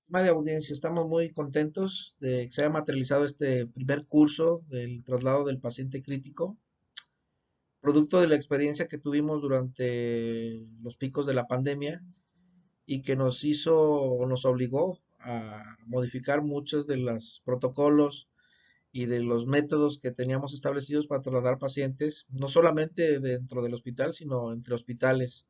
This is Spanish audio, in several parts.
De audiencia, estamos muy contentos de que se haya materializado este primer curso del traslado del paciente crítico, producto de la experiencia que tuvimos durante los picos de la pandemia y que nos hizo o nos obligó a modificar muchos de los protocolos y de los métodos que teníamos establecidos para trasladar pacientes, no solamente dentro del hospital, sino entre hospitales,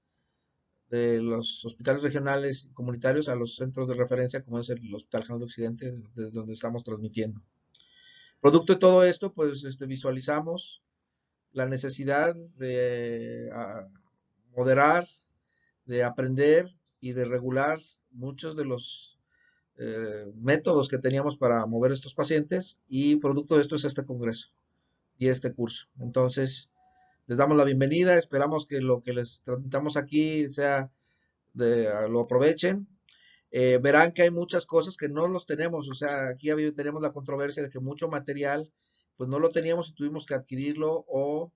de los hospitales regionales y comunitarios a los centros de referencia, como es el Hospital General de Occidente, desde donde estamos transmitiendo. Producto de todo esto, pues visualizamos la necesidad de moderar, de aprender y de regular muchos de los métodos que teníamos para mover estos pacientes, y producto de esto es este congreso y este curso. Entonces, les damos la bienvenida, esperamos que lo que les transmitamos aquí sea lo aprovechen. Verán que hay muchas cosas que no los tenemos, o sea, aquí tenemos la controversia de que mucho material, pues no lo teníamos y tuvimos que adquirirlo o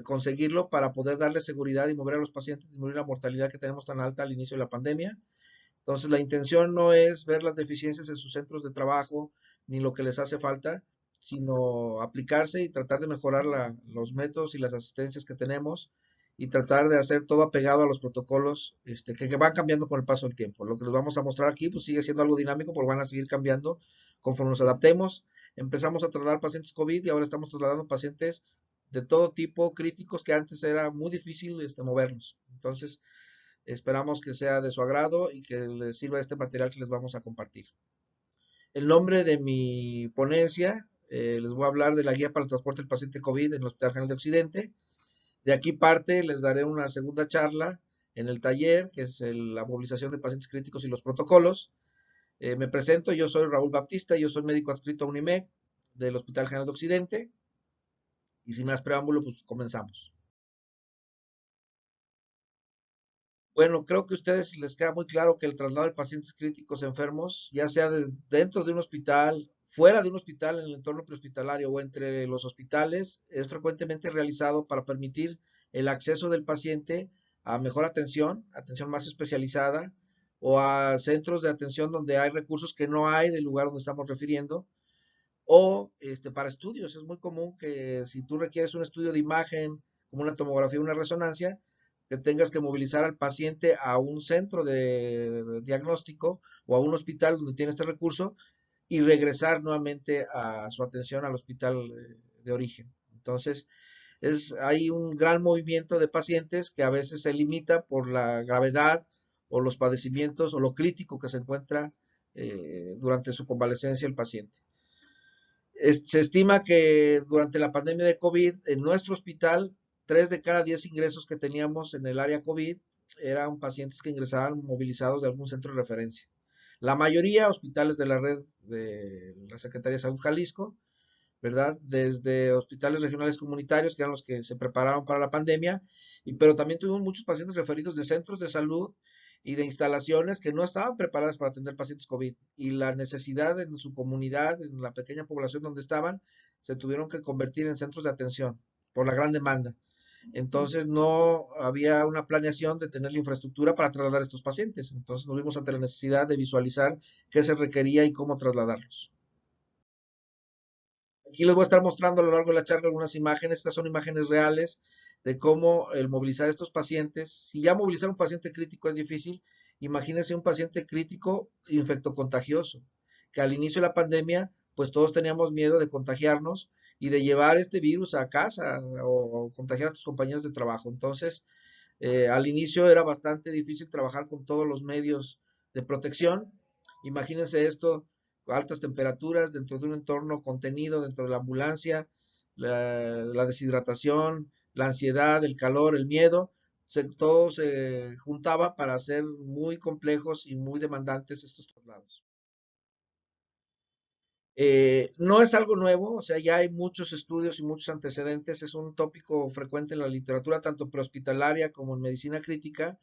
conseguirlo para poder darle seguridad y mover a los pacientes, disminuir la mortalidad que tenemos tan alta al inicio de la pandemia. Entonces, la intención no es ver las deficiencias en sus centros de trabajo ni lo que les hace falta, sino aplicarse y tratar de mejorar los métodos y las asistencias que tenemos y tratar de hacer todo apegado a los protocolos que van cambiando con el paso del tiempo. Lo que les vamos a mostrar aquí pues sigue siendo algo dinámico, porque van a seguir cambiando conforme nos adaptemos. Empezamos a trasladar pacientes COVID y ahora estamos trasladando pacientes de todo tipo, críticos, que antes era muy difícil moverlos. Entonces, esperamos que sea de su agrado y que les sirva este material que les vamos a compartir. El nombre de mi ponencia, les voy a hablar de la guía para el transporte del paciente COVID en el Hospital General de Occidente. De aquí parte, les daré una segunda charla en el taller, que es la movilización de pacientes críticos y los protocolos. Me presento, yo soy Raúl Baptista, yo soy médico adscrito a UNIMED del Hospital General de Occidente, y sin más preámbulo, pues comenzamos. Bueno, creo que a ustedes les queda muy claro que el traslado de pacientes críticos enfermos, ya sea dentro de un hospital, fuera de un hospital, en el entorno prehospitalario o entre los hospitales, es frecuentemente realizado para permitir el acceso del paciente a mejor atención, atención más especializada, o a centros de atención donde hay recursos que no hay del lugar donde estamos refiriendo, o para estudios. Es muy común que si tú requieres un estudio de imagen, como una tomografía o una resonancia, que tengas que movilizar al paciente a un centro de diagnóstico o a un hospital donde tiene este recurso y regresar nuevamente a su atención al hospital de origen. Entonces, hay un gran movimiento de pacientes que a veces se limita por la gravedad o los padecimientos o lo crítico que se encuentra durante su convalecencia el paciente. Se estima que durante la pandemia de COVID, en nuestro hospital, 3 de cada 10 ingresos que teníamos en el área COVID eran pacientes que ingresaban movilizados de algún centro de referencia. La mayoría, hospitales de la red de la Secretaría de Salud Jalisco, ¿verdad? Desde hospitales regionales comunitarios, que eran los que se prepararon para la pandemia, pero también tuvimos muchos pacientes referidos de centros de salud y de instalaciones que no estaban preparadas para atender pacientes COVID, y la necesidad en su comunidad, en la pequeña población donde estaban, se tuvieron que convertir en centros de atención por la gran demanda. Entonces no había una planeación de tener la infraestructura para trasladar a estos pacientes. Entonces nos vimos ante la necesidad de visualizar qué se requería y cómo trasladarlos. Aquí les voy a estar mostrando a lo largo de la charla algunas imágenes. Estas son imágenes reales de cómo el movilizar a estos pacientes. Si ya movilizar un paciente crítico es difícil, imagínense un paciente crítico infectocontagioso, que al inicio de la pandemia, pues todos teníamos miedo de contagiarnos y de llevar este virus a casa o contagiar a tus compañeros de trabajo. Entonces, al inicio era bastante difícil trabajar con todos los medios de protección. Imagínense esto, altas temperaturas dentro de un entorno contenido, dentro de la ambulancia, la deshidratación, la ansiedad, el calor, el miedo, todo se juntaba para hacer muy complejos y muy demandantes estos traslados. No es algo nuevo, o sea, ya hay muchos estudios y muchos antecedentes, es un tópico frecuente en la literatura, tanto prehospitalaria como en medicina crítica,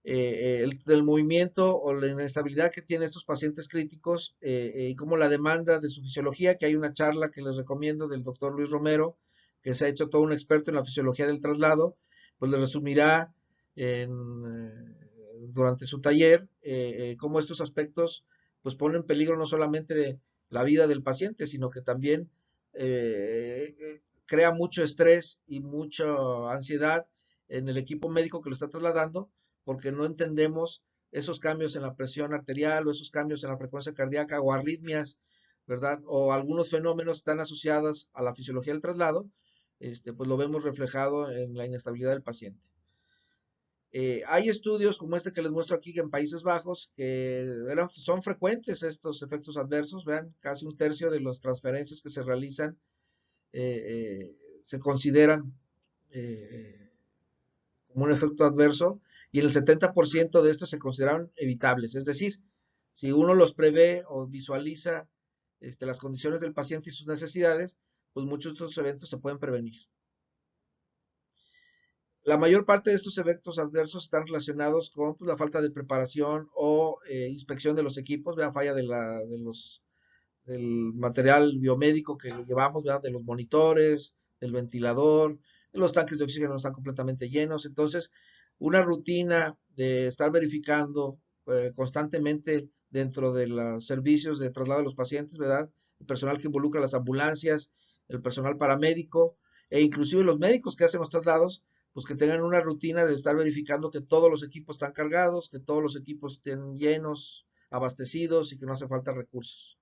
del movimiento o la inestabilidad que tienen estos pacientes críticos, y como la demanda de su fisiología, que hay una charla que les recomiendo del doctor Luis Romero, que se ha hecho todo un experto en la fisiología del traslado, pues les resumirá durante su taller cómo estos aspectos pues pone en peligro no solamente la vida del paciente, sino que también crea mucho estrés y mucha ansiedad en el equipo médico que lo está trasladando, porque no entendemos esos cambios en la presión arterial o esos cambios en la frecuencia cardíaca o arritmias, ¿verdad? O algunos fenómenos están asociados a la fisiología del traslado, pues lo vemos reflejado en la inestabilidad del paciente. Hay estudios como este que les muestro aquí en Países Bajos que son frecuentes estos efectos adversos. Vean, casi un tercio de las transferencias que se realizan se consideran como un efecto adverso y el 70% de estos se consideran evitables. Es decir, si uno los prevé o visualiza las condiciones del paciente y sus necesidades, pues muchos de estos eventos se pueden prevenir. La mayor parte de estos efectos adversos están relacionados con pues, la falta de preparación o inspección de los equipos, ¿verdad? Falla del material biomédico que llevamos, ¿verdad? De los monitores, del ventilador, de los tanques de oxígeno no están completamente llenos. Entonces, una rutina de estar verificando constantemente dentro de los servicios de traslado de los pacientes, ¿verdad? El personal que involucra las ambulancias, el personal paramédico e inclusive los médicos que hacen los traslados, pues que tengan una rutina de estar verificando que todos los equipos están cargados, que todos los equipos estén llenos, abastecidos y que no hace falta recursos.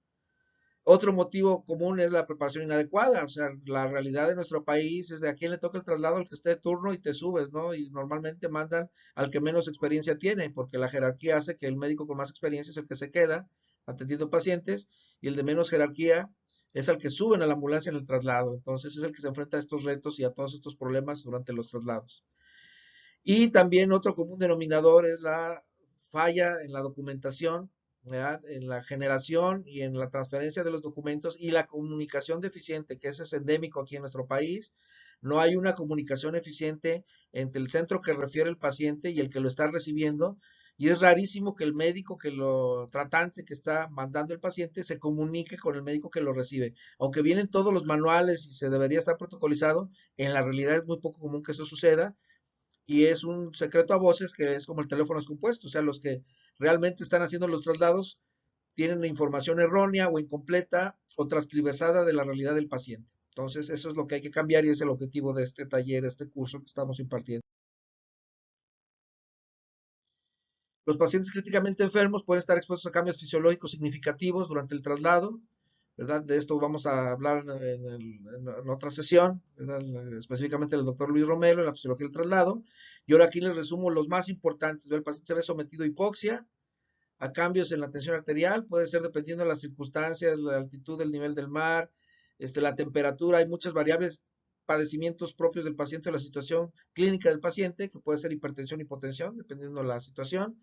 Otro motivo común es la preparación inadecuada, o sea, la realidad de nuestro país es de a quién le toca el traslado, al que esté de turno y te subes, ¿no? Y normalmente mandan al que menos experiencia tiene, porque la jerarquía hace que el médico con más experiencia es el que se queda atendiendo pacientes y el de menos jerarquía es el que suben a la ambulancia en el traslado. Entonces es el que se enfrenta a estos retos y a todos estos problemas durante los traslados. Y también otro común denominador es la falla en la documentación, ¿verdad? En la generación y en la transferencia de los documentos y la comunicación deficiente, que ese es endémico aquí en nuestro país. No hay una comunicación eficiente entre el centro que refiere el paciente y el que lo está recibiendo. Y es rarísimo que el médico que lo tratante que está mandando el paciente se comunique con el médico que lo recibe. Aunque vienen todos los manuales y se debería estar protocolizado, en la realidad es muy poco común que eso suceda y es un secreto a voces que es como el teléfono descompuesto, o sea, los que realmente están haciendo los traslados tienen la información errónea o incompleta o transcriversada de la realidad del paciente. Entonces, eso es lo que hay que cambiar y es el objetivo de este taller, este curso que estamos impartiendo. Los pacientes críticamente enfermos pueden estar expuestos a cambios fisiológicos significativos durante el traslado, ¿verdad? De esto vamos a hablar en otra sesión, ¿verdad? Específicamente el doctor Luis Romero, en la fisiología del traslado. Y ahora aquí les resumo los más importantes. El paciente se ve sometido a hipoxia, a cambios en la tensión arterial, puede ser dependiendo de las circunstancias, la altitud del nivel del mar, la temperatura, hay muchas variables, padecimientos propios del paciente o la situación clínica del paciente, que puede ser hipertensión, hipotensión, dependiendo de la situación,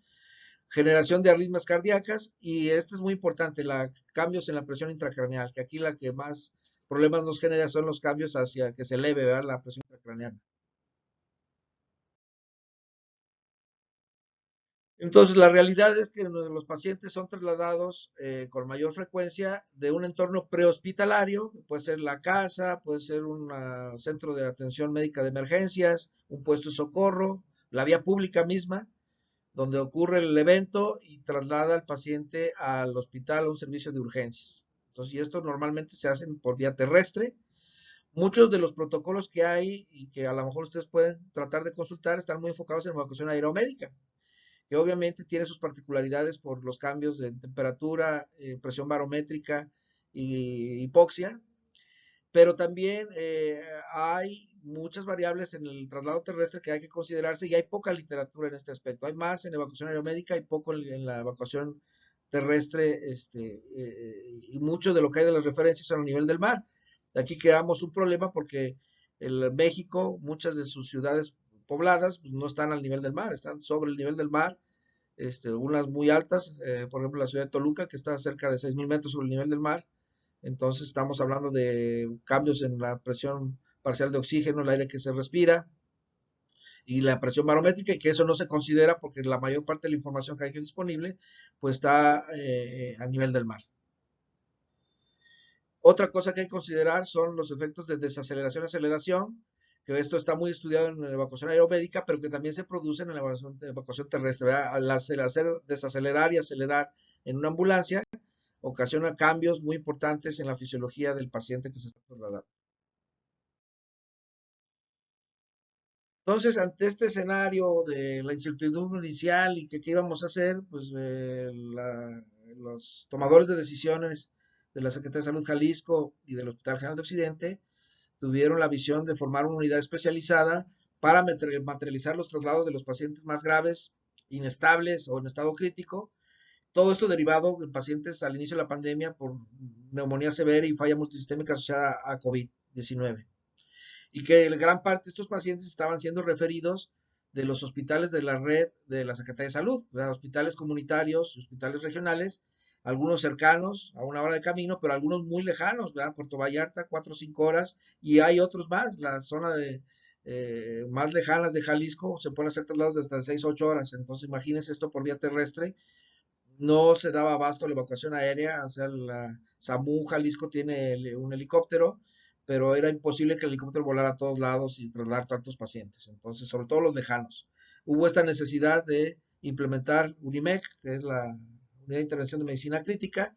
generación de arritmias cardíacas, y esto es muy importante, cambios en la presión intracraneal, que aquí la que más problemas nos genera son los cambios hacia que se eleve, ¿verdad? La presión intracraneal. Entonces, la realidad es que los pacientes son trasladados con mayor frecuencia de un entorno prehospitalario, puede ser la casa, puede ser un centro de atención médica de emergencias, un puesto de socorro, la vía pública misma, donde ocurre el evento y traslada al paciente al hospital o un servicio de urgencias. Entonces, y esto normalmente se hace por vía terrestre. Muchos de los protocolos que hay y que a lo mejor ustedes pueden tratar de consultar están muy enfocados en evacuación aeromédica, que obviamente tiene sus particularidades por los cambios de temperatura, presión barométrica y hipoxia, pero también hay muchas variables en el traslado terrestre que hay que considerarse y hay poca literatura en este aspecto. Hay más en evacuación aeromédica y poco en la evacuación terrestre, y mucho de lo que hay de las referencias son a nivel del mar. Aquí creamos un problema porque en México, muchas de sus ciudades pobladas pues, no están al nivel del mar, están sobre el nivel del mar, unas muy altas, por ejemplo la ciudad de Toluca, que está cerca de 6.000 metros sobre el nivel del mar, entonces estamos hablando de cambios en la presión parcial de oxígeno, el aire que se respira y la presión barométrica, y que eso no se considera porque la mayor parte de la información que hay disponible pues está a nivel del mar. Otra cosa que hay que considerar son los efectos de desaceleración-aceleración, que esto está muy estudiado en la evacuación aeromédica, pero que también se producen en la evacuación terrestre. ¿Verdad? Al desacelerar y acelerar en una ambulancia, ocasiona cambios muy importantes en la fisiología del paciente que se está trasladando. Entonces, ante este escenario de la incertidumbre inicial y que qué íbamos a hacer, pues los tomadores de decisiones de la Secretaría de Salud Jalisco y del Hospital General de Occidente tuvieron la visión de formar una unidad especializada para materializar los traslados de los pacientes más graves, inestables o en estado crítico. Todo esto derivado de pacientes al inicio de la pandemia por neumonía severa y falla multisistémica asociada a COVID-19. Y que gran parte de estos pacientes estaban siendo referidos de los hospitales de la red de la Secretaría de Salud, ¿verdad? Hospitales comunitarios, hospitales regionales, algunos cercanos a una hora de camino, pero algunos muy lejanos, ¿verdad? Puerto Vallarta, 4 o 5 horas, y hay otros más, la zona de más lejanas de Jalisco, se pueden hacer traslados de hasta 6 o 8 horas. Entonces, imagínense esto por vía terrestre. No se daba abasto a la evacuación aérea, o sea, la SAMU Jalisco tiene un helicóptero, pero era imposible que el helicóptero volara a todos lados y trasladar tantos pacientes, entonces, sobre todo los lejanos. Hubo esta necesidad de implementar UNIMEC, que es la Unidad de Intervención de Medicina Crítica,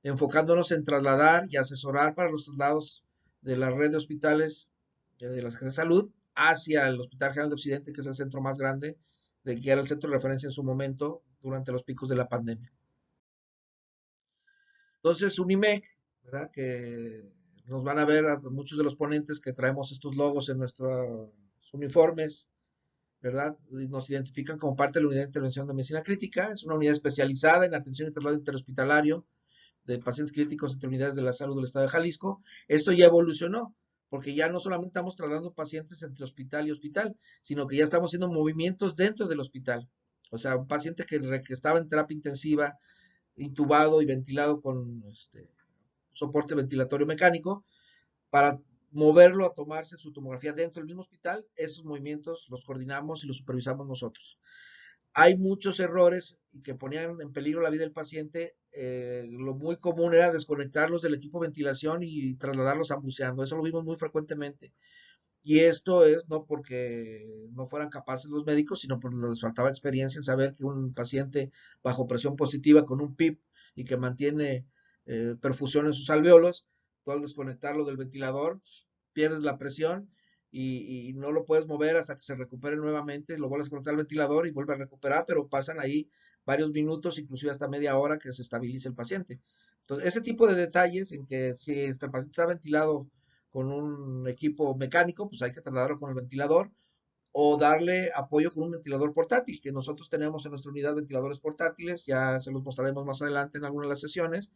enfocándonos en trasladar y asesorar para los traslados de la red de hospitales de la Secretaría de Salud hacia el Hospital General de Occidente, que es el centro más grande, de que era el centro de referencia en su momento durante los picos de la pandemia. Entonces, Unimec, ¿verdad? Que nos van a ver a muchos de los ponentes que traemos estos logos en nuestros uniformes, ¿verdad? Y nos identifican como parte de la Unidad de Intervención de Medicina Crítica. Es una unidad especializada en atención y traslado interhospitalario de pacientes críticos entre unidades de la salud del estado de Jalisco. Esto ya evolucionó, porque ya no solamente estamos trasladando pacientes entre hospital y hospital, sino que ya estamos haciendo movimientos dentro del hospital. O sea, un paciente que estaba en terapia intensiva, intubado y ventilado con soporte ventilatorio mecánico, para moverlo a tomarse su tomografía dentro del mismo hospital, esos movimientos los coordinamos y los supervisamos nosotros. Hay muchos errores que ponían en peligro la vida del paciente. Lo muy común era desconectarlos del equipo de ventilación y trasladarlos ambuceando. Eso lo vimos muy frecuentemente. Y esto es no porque no fueran capaces los médicos, sino porque les faltaba experiencia en saber que un paciente bajo presión positiva con un PIP y que mantiene perfusión en sus alveolos, tú al desconectarlo del ventilador, pierdes la presión y no lo puedes mover hasta que se recupere nuevamente, lo vuelves a conectar al ventilador y vuelve a recuperar, pero pasan ahí varios minutos, inclusive hasta media hora que se estabilice el paciente. Entonces, ese tipo de detalles en que si el paciente está ventilado con un equipo mecánico, pues hay que trasladarlo con el ventilador o darle apoyo con un ventilador portátil, que nosotros tenemos en nuestra unidad ventiladores portátiles, ya se los mostraremos más adelante en alguna de las sesiones,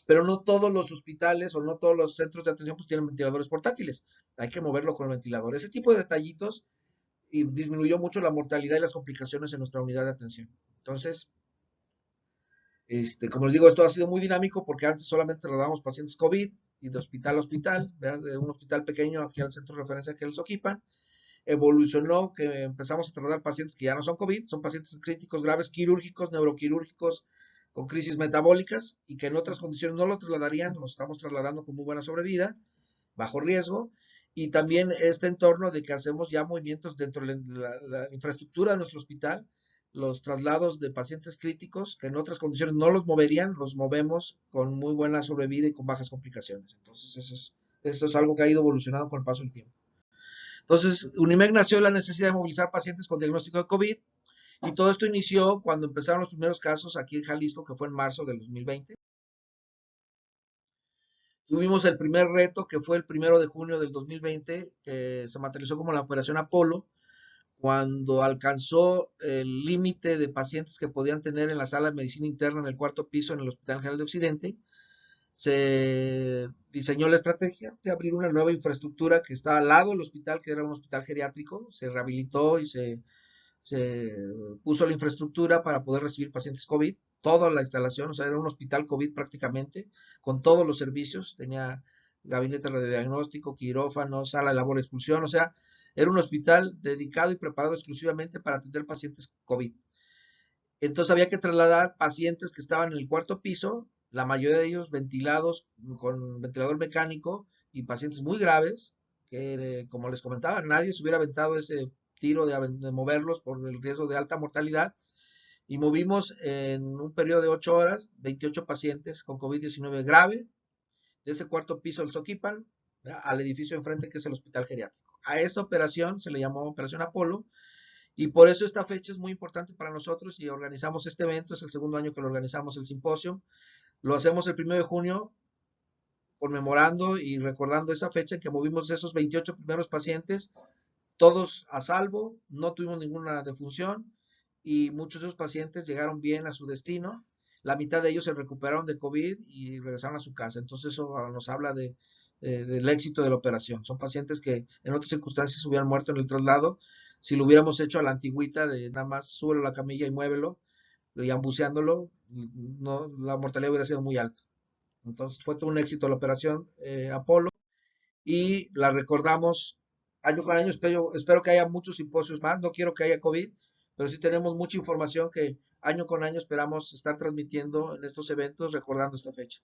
pero no todos los hospitales o no todos los centros de atención pues tienen ventiladores portátiles, hay que moverlo con el ventilador. Ese tipo de detallitos y disminuyó mucho la mortalidad y las complicaciones en nuestra unidad de atención. Entonces, como les digo, esto ha sido muy dinámico porque antes solamente trasladábamos pacientes COVID y de hospital a hospital, ¿verdad? De un hospital pequeño aquí al centro de referencia que los ocupan. Evolucionó que empezamos a trasladar pacientes que ya no son COVID, son pacientes críticos graves, quirúrgicos, neuroquirúrgicos, con crisis metabólicas y que en otras condiciones no lo trasladarían, los estamos trasladando con muy buena sobrevida, bajo riesgo. Y también este entorno de que hacemos ya movimientos dentro de la infraestructura de nuestro hospital, los traslados de pacientes críticos que en otras condiciones no los moverían, los movemos con muy buena sobrevida y con bajas complicaciones. Entonces, eso es algo que ha ido evolucionando con el paso del tiempo. Entonces, Unimec nació de la necesidad de movilizar pacientes con diagnóstico de COVID y todo esto inició cuando empezaron los primeros casos aquí en Jalisco, que fue en marzo del 2020. Tuvimos el primer reto, que fue el 1 de junio del 2020, que se materializó como la Operación Apolo, cuando alcanzó el límite de pacientes que podían tener en la sala de medicina interna en el cuarto piso en el Hospital General de Occidente. Se diseñó la estrategia de abrir una nueva infraestructura que está al lado del hospital, que era un hospital geriátrico, se rehabilitó y se puso la infraestructura para poder recibir pacientes COVID, toda la instalación, o sea, era un hospital COVID prácticamente, con todos los servicios, tenía gabinete de diagnóstico, quirófano, sala de labor de expulsión, o sea, era un hospital dedicado y preparado exclusivamente para atender pacientes COVID. Entonces había que trasladar pacientes que estaban en el cuarto piso, la mayoría de ellos ventilados con ventilador mecánico y pacientes muy graves, que como les comentaba, nadie se hubiera aventado ese tiro de moverlos por el riesgo de alta mortalidad y movimos en un periodo de 8 horas 28 pacientes con COVID-19 grave de ese cuarto piso del Soquipan, ¿verdad?, al edificio enfrente que es el hospital geriátrico. A esta operación se le llamó Operación Apolo y por eso esta fecha es muy importante para nosotros y organizamos este evento, es el segundo año que lo organizamos el simposio, lo hacemos el 1 de junio conmemorando y recordando esa fecha en que movimos esos 28 primeros pacientes, todos a salvo, no tuvimos ninguna defunción y muchos de esos pacientes llegaron bien a su destino. La mitad de ellos se recuperaron de COVID y regresaron a su casa. Entonces eso nos habla del éxito de la operación. Son pacientes que en otras circunstancias hubieran muerto en el traslado si lo hubiéramos hecho a la antigüita de nada más súbelo a la camilla y muévelo y ambuceándolo, no, la mortalidad hubiera sido muy alta. Entonces fue todo un éxito la operación Apolo y la recordamos año con año. Espero que haya muchos simposios más. No quiero que haya COVID, pero sí tenemos mucha información que año con año esperamos estar transmitiendo en estos eventos recordando esta fecha.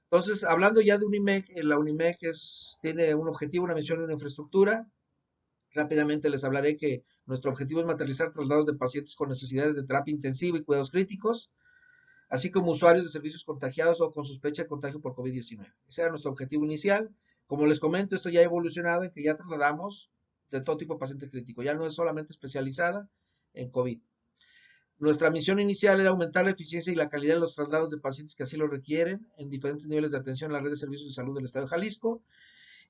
Entonces, hablando ya de UNIMEC, la UNIMEC tiene un objetivo, una misión y una infraestructura. Rápidamente les hablaré que nuestro objetivo es materializar traslados de pacientes con necesidades de terapia intensiva y cuidados críticos, así como usuarios de servicios contagiados o con sospecha de contagio por COVID-19. Ese era nuestro objetivo inicial. Como les comento, esto ya ha evolucionado en que ya trasladamos de todo tipo de paciente crítico, ya no es solamente especializada en COVID. Nuestra misión inicial era aumentar la eficiencia y la calidad de los traslados de pacientes que así lo requieren en diferentes niveles de atención en la red de servicios de salud del Estado de Jalisco.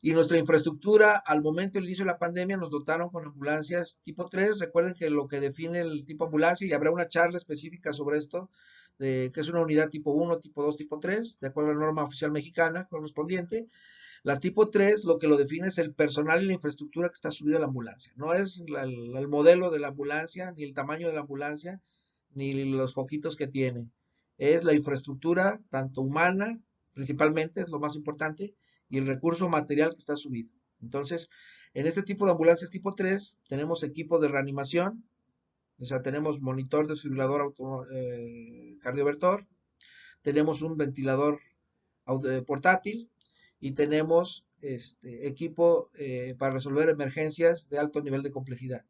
Y nuestra infraestructura, al momento del inicio de la pandemia, nos dotaron con ambulancias tipo 3. Recuerden que lo que define el tipo ambulancia, y habrá una charla específica sobre esto, de que es una unidad tipo 1, tipo 2, tipo 3, de acuerdo a la norma oficial mexicana correspondiente. La tipo 3 lo que lo define es el personal y la infraestructura que está subido a la ambulancia. No es el modelo de la ambulancia, ni el tamaño de la ambulancia, ni los foquitos que tiene. Es la infraestructura, tanto humana, principalmente, es lo más importante, y el recurso material que está subido. Entonces, en este tipo de ambulancias tipo 3, tenemos equipo de reanimación, o sea, tenemos monitor desfibrilador cardiovertor, tenemos un ventilador portátil y tenemos equipo para resolver emergencias de alto nivel de complejidad.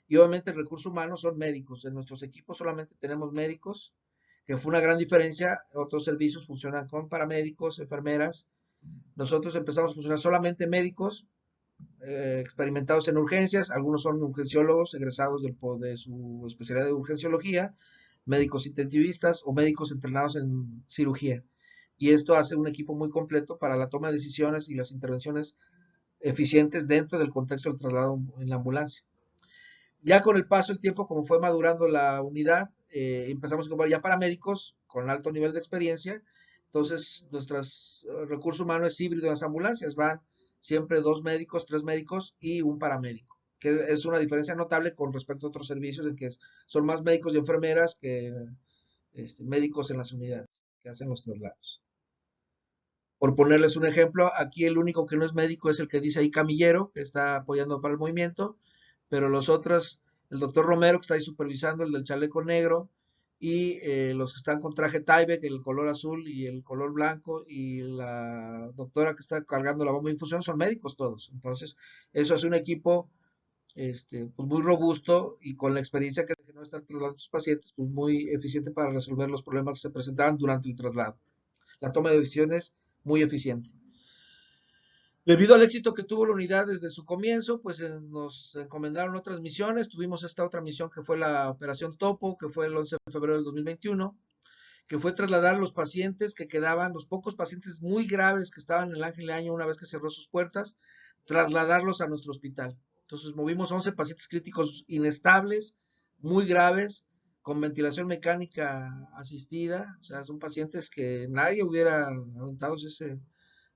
Y obviamente el recurso humano son médicos. En nuestros equipos solamente tenemos médicos, que fue una gran diferencia. Otros servicios funcionan con paramédicos, enfermeras. Nosotros empezamos a funcionar solamente médicos experimentados en urgencias. Algunos son urgenciólogos egresados de su especialidad de urgenciología, médicos intensivistas o médicos entrenados en cirugía. Y esto hace un equipo muy completo para la toma de decisiones y las intervenciones eficientes dentro del contexto del traslado en la ambulancia. Ya con el paso del tiempo, como fue madurando la unidad, empezamos a comprar ya paramédicos con alto nivel de experiencia. Entonces, nuestro recurso humano es híbrido en las ambulancias. Van siempre 2 médicos, 3 médicos y un paramédico, que es una diferencia notable con respecto a otros servicios en que son más médicos y enfermeras que médicos en las unidades que hacen los traslados. Por ponerles un ejemplo, aquí el único que no es médico es el que dice ahí camillero, que está apoyando para el movimiento, pero los otros, el doctor Romero que está ahí supervisando, el del chaleco negro, y los que están con traje Tyvek, el color azul y el color blanco, y la doctora que está cargando la bomba de infusión, son médicos todos. Entonces, eso es un equipo pues muy robusto y con la experiencia que no están trasladando sus pacientes, pues muy eficiente para resolver los problemas que se presentaban durante el traslado. La toma de decisiones muy eficiente. Debido al éxito que tuvo la unidad desde su comienzo, pues nos encomendaron otras misiones. Tuvimos esta otra misión que fue la Operación Topo, que fue el 11 de febrero del 2021, que fue trasladar los pacientes que quedaban, los pocos pacientes muy graves que estaban en el Ángel Año una vez que cerró sus puertas, trasladarlos a nuestro hospital. Entonces movimos 11 pacientes críticos inestables, muy graves, con ventilación mecánica asistida. O sea, son pacientes que nadie hubiera aventado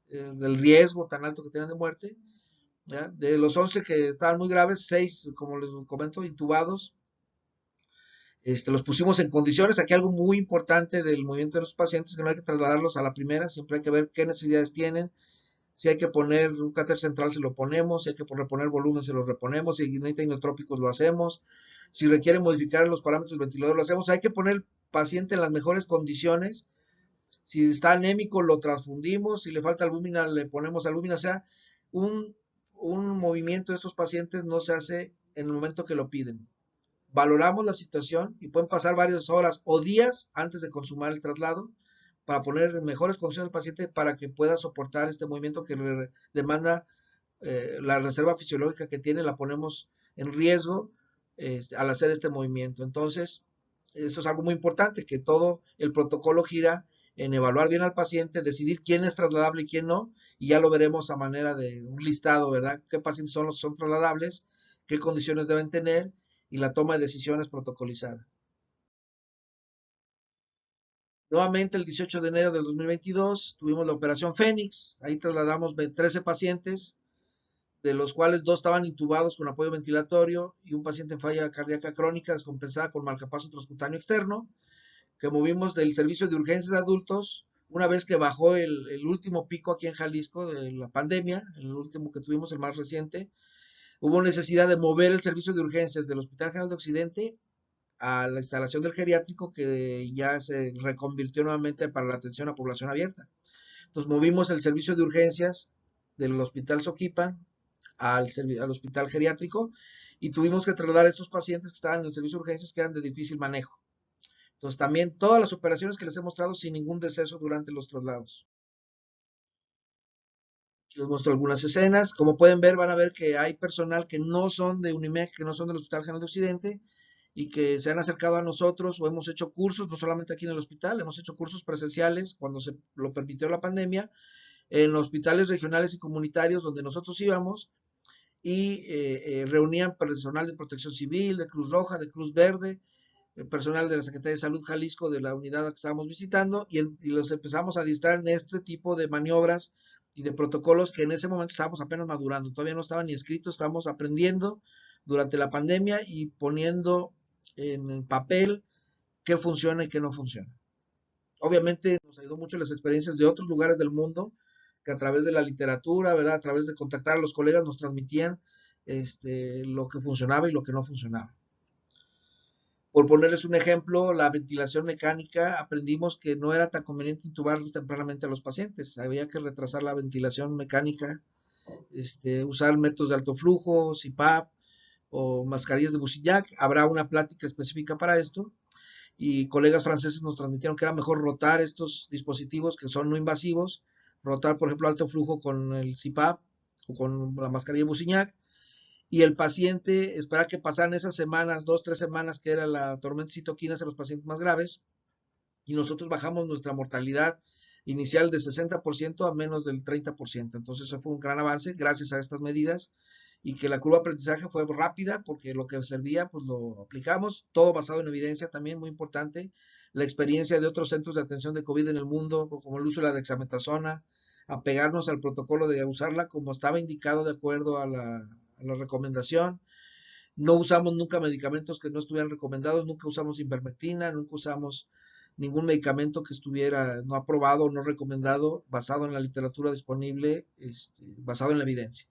del riesgo tan alto que tenían de muerte. ¿Ya? De los 11 que estaban muy graves, 6, como les comento, intubados. Los pusimos en condiciones. Aquí algo muy importante del movimiento de los pacientes, que no hay que trasladarlos a la primera, siempre hay que ver qué necesidades tienen. Si hay que poner un catéter central, se lo ponemos. Si hay que reponer volumen, se lo reponemos. Si necesita inotrópicos, lo hacemos. Si requiere modificar los parámetros del ventilador, lo hacemos. Hay que poner al paciente en las mejores condiciones. Si está anémico, lo transfundimos. Si le falta albúmina, le ponemos albúmina. O sea, un movimiento de estos pacientes no se hace en el momento que lo piden. valoramos la situación y pueden pasar varias horas o días antes de consumar el traslado para poner en mejores condiciones al paciente para que pueda soportar este movimiento que demanda la reserva fisiológica que tiene, la ponemos en riesgo al hacer este movimiento. Entonces, esto es algo muy importante, que todo el protocolo gira en evaluar bien al paciente, decidir quién es trasladable y quién no, y ya lo veremos a manera de un listado, ¿verdad? ¿Qué pacientes son los que son trasladables? ¿Qué condiciones deben tener? Y la toma de decisiones protocolizada. Nuevamente, el 18 de enero del 2022 tuvimos la operación Fénix. Ahí trasladamos 13 pacientes, de los cuales dos estaban intubados con apoyo ventilatorio y un paciente en falla cardíaca crónica descompensada con marcapaso transcutáneo externo, que movimos del servicio de urgencias de adultos una vez que bajó el último pico aquí en Jalisco de la pandemia, el último que tuvimos, el más reciente. Hubo necesidad de mover el servicio de urgencias del Hospital General de Occidente a la instalación del geriátrico que ya se reconvirtió nuevamente para la atención a población abierta. Entonces movimos el servicio de urgencias del Hospital Soquipan al hospital geriátrico y tuvimos que trasladar a estos pacientes que estaban en el servicio de urgencias que eran de difícil manejo. Entonces también todas las operaciones que les he mostrado sin ningún deceso durante los traslados. Les muestro algunas escenas. Como pueden ver, van a ver que hay personal que no son de Unimed, que no son del Hospital General de Occidente y que se han acercado a nosotros o hemos hecho cursos, no solamente aquí en el hospital, hemos hecho cursos presenciales cuando se lo permitió la pandemia, en hospitales regionales y comunitarios donde nosotros íbamos y reunían personal de Protección Civil, de Cruz Roja, de Cruz Verde, personal de la Secretaría de Salud Jalisco, de la unidad que estábamos visitando, y los empezamos a adiestrar en este tipo de maniobras y de protocolos que en ese momento estábamos apenas madurando, todavía no estaban ni escritos, estábamos aprendiendo durante la pandemia y poniendo en papel qué funciona y qué no funciona. Obviamente nos ayudó mucho las experiencias de otros lugares del mundo que a través de la literatura, ¿verdad? A través de contactar a los colegas nos transmitían lo que funcionaba y lo que no funcionaba. Por ponerles un ejemplo, la ventilación mecánica, aprendimos que no era tan conveniente intubar tempranamente a los pacientes. Había que retrasar la ventilación mecánica, usar métodos de alto flujo, CPAP o mascarillas de Busillac. Habrá una plática específica para esto. Y colegas franceses nos transmitieron que era mejor rotar estos dispositivos que son no invasivos, rotar, por ejemplo, alto flujo con el CPAP o con la mascarilla de Busillac, y el paciente esperar que pasaran esas semanas, 2, 3 semanas, que era la tormenta de citoquinas en los pacientes más graves, y nosotros bajamos nuestra mortalidad inicial de 60% a menos del 30%. Entonces, eso fue un gran avance gracias a estas medidas y que la curva de aprendizaje fue rápida porque lo que servía, pues lo aplicamos, todo basado en evidencia también, muy importante. La experiencia de otros centros de atención de COVID en el mundo, como el uso de la dexametasona, apegarnos al protocolo de usarla como estaba indicado de acuerdo a la recomendación. No usamos nunca medicamentos que no estuvieran recomendados, nunca usamos ivermectina, nunca usamos ningún medicamento que estuviera no aprobado o no recomendado, basado en la literatura disponible, basado en la evidencia.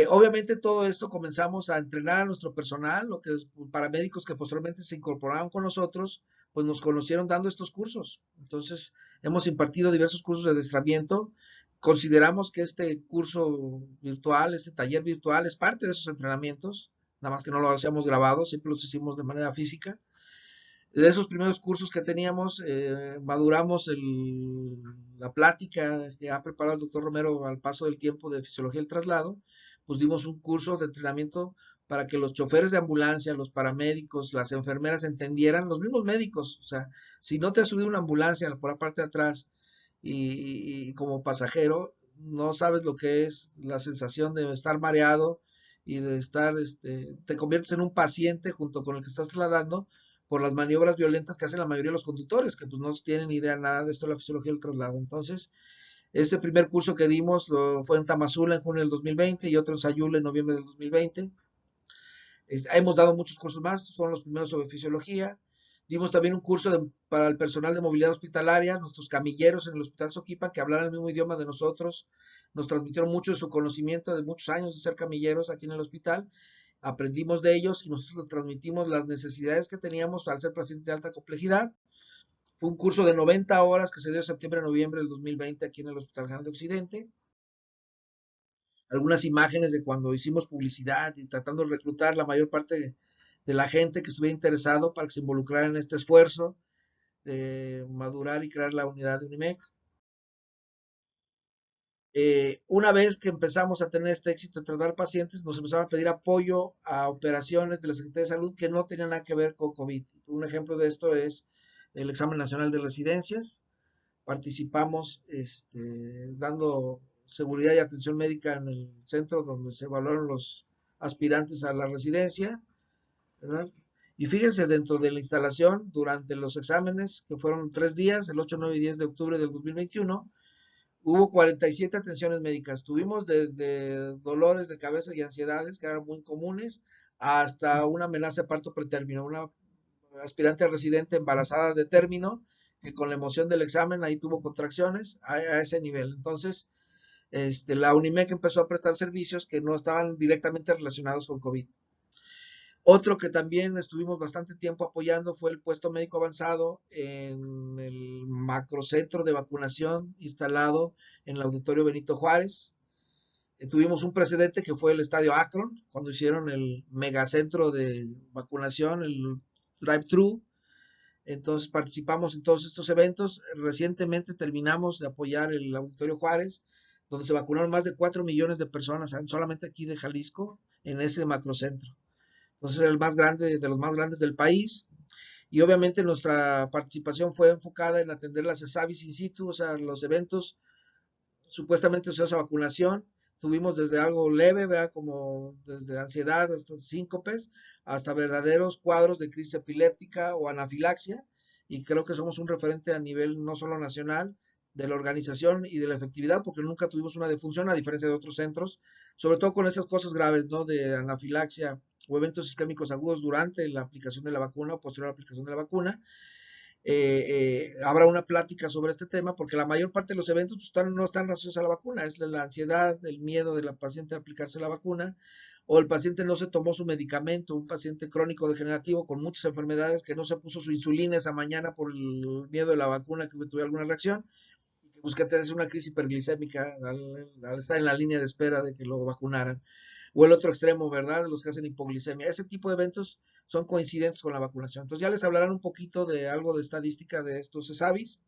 Obviamente todo esto comenzamos a entrenar a nuestro personal, lo que es paramédicos que posteriormente se incorporaron con nosotros, pues nos conocieron dando estos cursos. Entonces, hemos impartido diversos cursos de adiestramiento. Consideramos que este curso virtual, este taller virtual, es parte de esos entrenamientos, nada más que no lo hacíamos grabado, siempre los hicimos de manera física. De esos primeros cursos que teníamos, maduramos la plática que ha preparado el doctor Romero al paso del tiempo de fisiología del traslado, pues dimos un curso de entrenamiento para que los choferes de ambulancia, los paramédicos, las enfermeras entendieran, los mismos médicos, o sea, si no te has subido una ambulancia por la parte de atrás y como pasajero, no sabes lo que es la sensación de estar mareado y de estar, te conviertes en un paciente junto con el que estás trasladando por las maniobras violentas que hacen la mayoría de los conductores, que pues no tienen idea nada de esto de la fisiología del traslado. Entonces, este primer curso que dimos fue en Tamazula en junio del 2020 y otro en Sayula en noviembre del 2020. Hemos dado muchos cursos más, estos fueron los primeros sobre fisiología. Dimos también un curso para el personal de movilidad hospitalaria, nuestros camilleros en el Hospital Soquipa, que hablaran el mismo idioma de nosotros, nos transmitieron mucho de su conocimiento de muchos años de ser camilleros aquí en el hospital, aprendimos de ellos y nosotros les transmitimos las necesidades que teníamos al ser pacientes de alta complejidad. Fue un curso de 90 horas que se dio en septiembre a noviembre del 2020 aquí en el Hospital General de Occidente. algunas imágenes de cuando hicimos publicidad y tratando de reclutar la mayor parte de la gente que estuviera interesado para que se involucrara en este esfuerzo de madurar y crear la unidad de Unimec. Una vez que empezamos a tener este éxito en tratar pacientes, nos empezaron a pedir apoyo a operaciones de la Secretaría de Salud que no tenían nada que ver con COVID. Un ejemplo de esto es el examen nacional de residencias. Participamos dando seguridad y atención médica en el centro donde se evaluaron los aspirantes a la residencia, ¿verdad? Y fíjense, dentro de la instalación, durante los exámenes, que fueron 3 días, el 8, 9 y 10 de octubre del 2021, hubo 47 atenciones médicas. Tuvimos desde dolores de cabeza y ansiedades, que eran muy comunes, hasta una amenaza de parto pretérmino. Una aspirante residente embarazada de término, que con la emoción del examen ahí tuvo contracciones a ese nivel. Entonces, la Unimec empezó a prestar servicios que no estaban directamente relacionados con COVID. Otro que también estuvimos bastante tiempo apoyando fue el puesto médico avanzado en el macrocentro de vacunación instalado en el Auditorio Benito Juárez. Tuvimos un precedente que fue el Estadio Akron, cuando hicieron el megacentro de vacunación, el drive-thru. Entonces participamos en todos estos eventos. Recientemente terminamos de apoyar el Auditorio Juárez, donde se vacunaron más de 4 millones de personas solamente aquí de Jalisco en ese macrocentro. Entonces, el más grande de los más grandes del país. Y obviamente nuestra participación fue enfocada en atender las ESAVIS in situ, o sea, los eventos supuestamente asociados a vacunación. Tuvimos desde algo leve, ¿verdad? Como desde ansiedad hasta síncopes, hasta verdaderos cuadros de crisis epiléptica o anafilaxia. Y creo que somos un referente a nivel no solo nacional de la organización y de la efectividad, porque nunca tuvimos una defunción, a diferencia de otros centros, sobre todo con estas cosas graves, ¿no? De anafilaxia o eventos isquémicos agudos durante la aplicación de la vacuna o posterior a la aplicación de la vacuna. Habrá una plática sobre este tema, porque la mayor parte de los eventos no están relacionados a la vacuna, es la ansiedad, el miedo de la paciente a aplicarse la vacuna, o el paciente no se tomó su medicamento, un paciente crónico degenerativo con muchas enfermedades que no se puso su insulina esa mañana por el miedo de la vacuna, que tuvo alguna reacción, y que busca tener una crisis hiperglicémica al estar en la línea de espera de que lo vacunaran. O el otro extremo, ¿verdad? Los que hacen hipoglicemia. Ese tipo de eventos son coincidentes con la vacunación. Entonces ya les hablarán un poquito de algo de estadística de estos ESAVIS,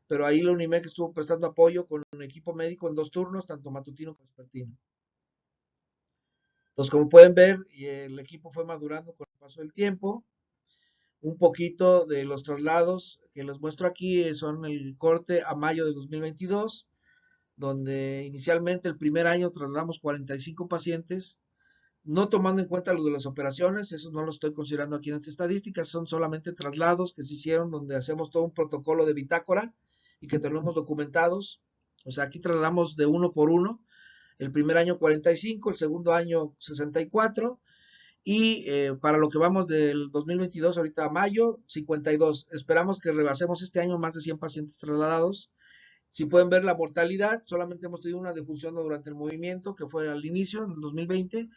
pero ahí la Unimec estuvo prestando apoyo con un equipo médico en 2 turnos, tanto matutino como vespertino. Entonces, como pueden ver, el equipo fue madurando con el paso del tiempo. Un poquito de los traslados que les muestro aquí son el corte a mayo de 2022, donde inicialmente el primer año trasladamos 45 pacientes, no tomando en cuenta lo de las operaciones, eso no lo estoy considerando aquí en estas estadísticas, son solamente traslados que se hicieron donde hacemos todo un protocolo de bitácora y que tenemos documentados. O sea, aquí trasladamos de uno por uno. El primer año 45, el segundo año 64 y para lo que vamos del 2022 ahorita a mayo 52. Esperamos que rebasemos este año más de 100 pacientes trasladados. Si pueden ver la mortalidad, solamente hemos tenido una defunción durante el movimiento, que fue al inicio, en el 2020,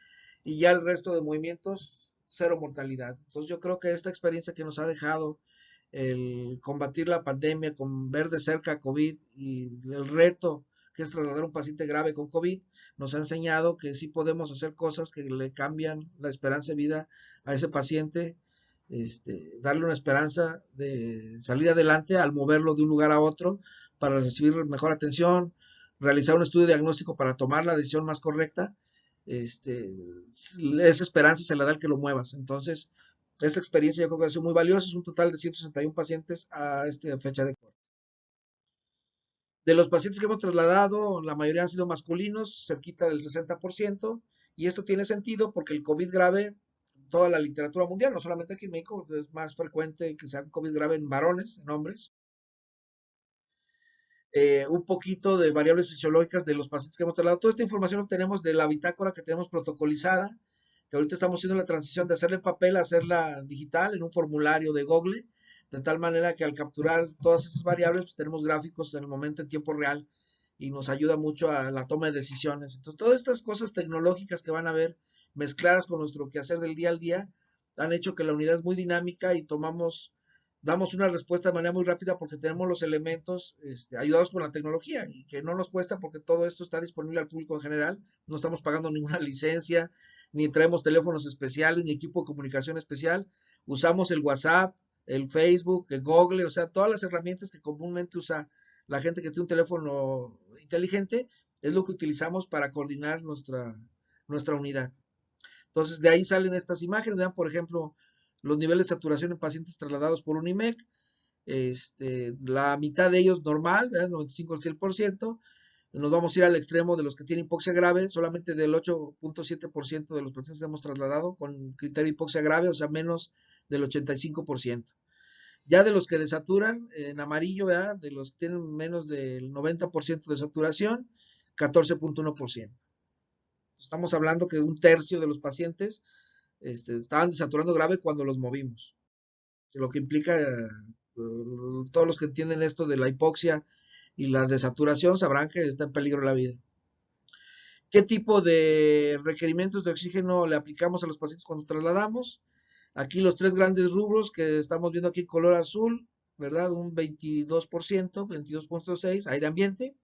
y ya el resto de movimientos, cero mortalidad. Entonces yo creo que esta experiencia que nos ha dejado el combatir la pandemia, con ver de cerca COVID y el reto que es trasladar a un paciente grave con COVID, nos ha enseñado que sí podemos hacer cosas que le cambian la esperanza de vida a ese paciente, darle una esperanza de salir adelante al moverlo de un lugar a otro para recibir mejor atención, realizar un estudio diagnóstico para tomar la decisión más correcta. Esa esperanza se la da al que lo muevas. Entonces, esta experiencia yo creo que ha sido muy valiosa. Es un total de 161 pacientes a esta fecha de corte. De los pacientes que hemos trasladado, la mayoría han sido masculinos, cerquita del 60%, y esto tiene sentido porque el COVID grave, toda la literatura mundial, no solamente aquí en México, es más frecuente que sea COVID grave en varones, en hombres. Un poquito de variables fisiológicas de los pacientes que hemos trasladado. Toda esta información la obtenemos de la bitácora que tenemos protocolizada, que ahorita estamos haciendo la transición de hacerla en papel a hacerla digital en un formulario de Google, de tal manera que al capturar todas estas variables, pues tenemos gráficos en el momento en tiempo real y nos ayuda mucho a la toma de decisiones. Entonces, todas estas cosas tecnológicas que van a ver mezcladas con nuestro quehacer del día al día han hecho que la unidad es muy dinámica y tomamos damos una respuesta de manera muy rápida porque tenemos los elementos ayudados con la tecnología y que no nos cuesta porque todo esto está disponible al público en general. No estamos pagando ninguna licencia, ni traemos teléfonos especiales, ni equipo de comunicación especial. Usamos el WhatsApp, el Facebook, el Google, o sea, todas las herramientas que comúnmente usa la gente que tiene un teléfono inteligente, es lo que utilizamos para coordinar nuestra unidad. Entonces, de ahí salen estas imágenes. Vean, por ejemplo, los niveles de saturación en pacientes trasladados por Unimec. La mitad de ellos normal, ¿verdad? 95 al 100%. Nos vamos a ir al extremo de los que tienen hipoxia grave, solamente del 8.7% de los pacientes hemos trasladado con criterio de hipoxia grave, o sea, menos del 85%. Ya de los que desaturan, en amarillo, ¿verdad? De los que tienen menos del 90% de saturación, 14.1%. Estamos hablando que un tercio de los pacientes estaban desaturando grave cuando los movimos, lo que implica, todos los que entienden esto de la hipoxia y la desaturación sabrán que está en peligro la vida. ¿Qué tipo de requerimientos de oxígeno le aplicamos a los pacientes cuando trasladamos? Aquí los tres grandes rubros que estamos viendo aquí en color azul, ¿verdad? Un 22%, 22.6, aire ambiente,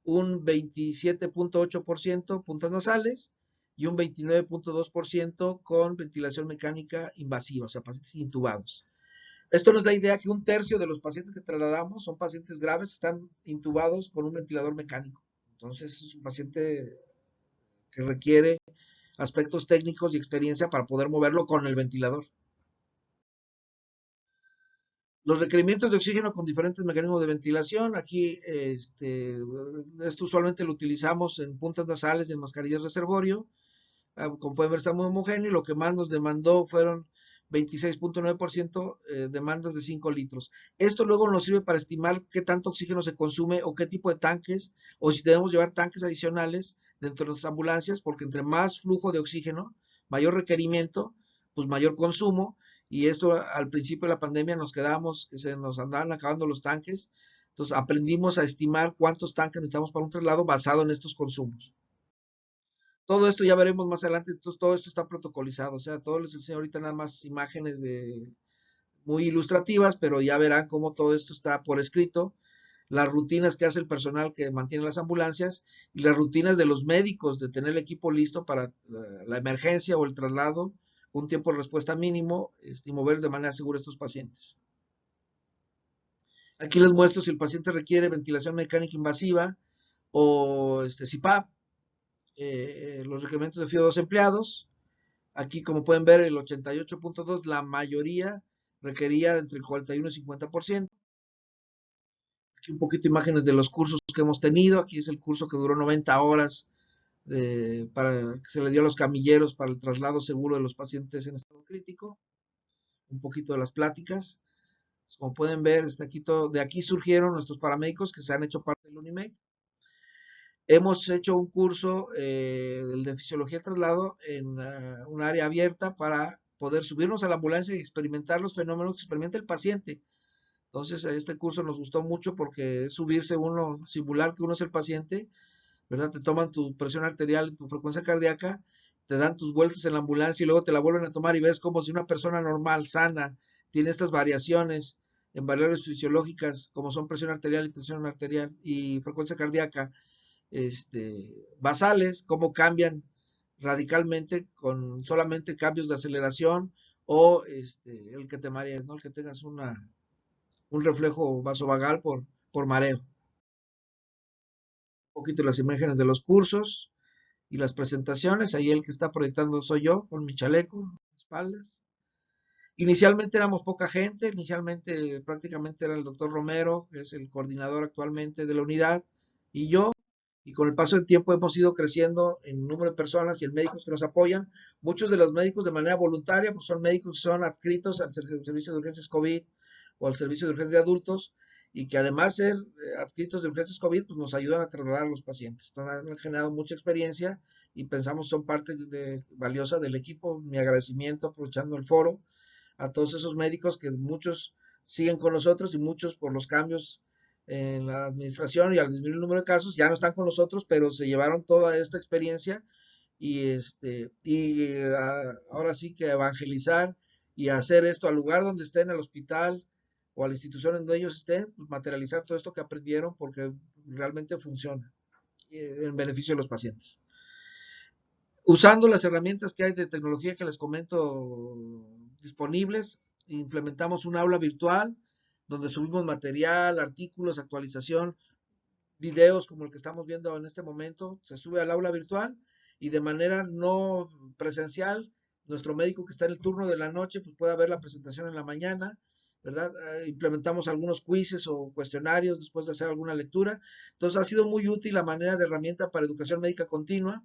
un 27.8% puntas nasales y un 29.2% con ventilación mecánica invasiva, o sea, pacientes intubados. Esto nos da idea que un tercio de los pacientes que trasladamos son pacientes graves que están intubados con un ventilador mecánico. Entonces, es un paciente que requiere aspectos técnicos y experiencia para poder moverlo con el ventilador. Los requerimientos de oxígeno con diferentes mecanismos de ventilación. Aquí, esto usualmente lo utilizamos en puntas nasales y en mascarillas reservorio. Como pueden ver, está muy homogéneo y lo que más nos demandó fueron 26.9% demandas de 5 litros. Esto luego nos sirve para estimar qué tanto oxígeno se consume o qué tipo de tanques, o si debemos llevar tanques adicionales dentro de nuestras ambulancias, porque entre más flujo de oxígeno, mayor requerimiento, pues mayor consumo, y esto al principio de la pandemia nos quedamos, que se nos andaban acabando los tanques, entonces aprendimos a estimar cuántos tanques necesitamos para un traslado basado en estos consumos. Todo esto ya veremos más adelante, entonces todo esto está protocolizado, o sea, todo les enseño ahorita nada más imágenes muy ilustrativas, pero ya verán cómo todo esto está por escrito, las rutinas que hace el personal que mantiene las ambulancias y las rutinas de los médicos de tener el equipo listo para la emergencia o el traslado, un tiempo de respuesta mínimo y mover de manera segura a estos pacientes. Aquí les muestro si el paciente requiere ventilación mecánica invasiva o CPAP, los requerimientos de FIO2 empleados. Aquí, como pueden ver, el 88.2, la mayoría requería entre el 41 y 50%. Aquí un poquito de imágenes de los cursos que hemos tenido. Aquí es el curso que duró 90 horas para que se le dio a los camilleros para el traslado seguro de los pacientes en estado crítico. Un poquito de las pláticas. Como pueden ver, de aquí surgieron nuestros paramédicos que se han hecho parte del UNIMED. Hemos hecho un curso el de fisiología del traslado en un área abierta para poder subirnos a la ambulancia y experimentar los fenómenos que experimenta el paciente. Entonces, este curso nos gustó mucho porque es subirse uno, simular que uno es el paciente, ¿verdad? Te toman tu presión arterial y tu frecuencia cardíaca, te dan tus vueltas en la ambulancia y luego te la vuelven a tomar y ves como si una persona normal, sana, tiene estas variaciones en variables fisiológicas como son presión arterial y tensión arterial y frecuencia cardíaca basales, cómo cambian radicalmente con solamente cambios de aceleración o el que te marees, ¿no? El que tengas un reflejo vasovagal por mareo. Un poquito las imágenes de los cursos y las presentaciones. Ahí el que está proyectando soy yo con mi chaleco, espaldas. Inicialmente éramos poca gente, inicialmente prácticamente era el doctor Romero, que es el coordinador actualmente de la unidad, y yo, y con el paso del tiempo hemos ido creciendo en número de personas y en médicos que nos apoyan. Muchos de los médicos de manera voluntaria, pues son médicos que son adscritos al servicio de urgencias COVID o al servicio de urgencias de adultos y que además de ser adscritos de urgencias COVID, pues nos ayudan a trasladar a los pacientes. Entonces han generado mucha experiencia y pensamos son parte valiosa del equipo. Mi agradecimiento aprovechando el foro a todos esos médicos que muchos siguen con nosotros y muchos por los cambios en la administración y al disminuir el número de casos ya no están con nosotros, pero se llevaron toda esta experiencia y ahora sí que evangelizar y hacer esto al lugar donde estén, al hospital o a la institución donde ellos estén, pues materializar todo esto que aprendieron porque realmente funciona en beneficio de los pacientes. Usando las herramientas que hay de tecnología que les comento disponibles, implementamos un aula virtual donde subimos material, artículos, actualización, videos como el que estamos viendo en este momento, se sube al aula virtual y de manera no presencial, nuestro médico que está en el turno de la noche pues pueda ver la presentación en la mañana, ¿verdad? Implementamos algunos quizzes o cuestionarios después de hacer alguna lectura. Entonces ha sido muy útil la manera de herramienta para educación médica continua,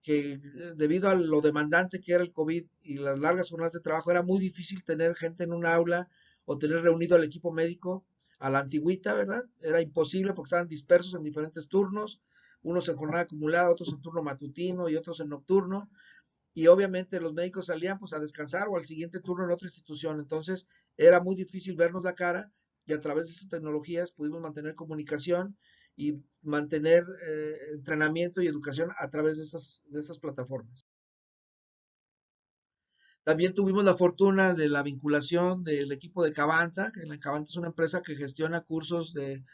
que debido a lo demandante que era el COVID y las largas jornadas de trabajo, era muy difícil tener gente en un aula o tener reunido al equipo médico a la antigüita, ¿verdad? Era imposible porque estaban dispersos en diferentes turnos, unos en jornada acumulada, otros en turno matutino y otros en nocturno, y obviamente los médicos salían pues a descansar o al siguiente turno en otra institución, entonces era muy difícil vernos la cara y a través de estas tecnologías pudimos mantener comunicación y mantener entrenamiento y educación a través de estas plataformas. También tuvimos la fortuna de la vinculación del equipo de Cavanta, que la Cavanta es una empresa que gestiona cursos de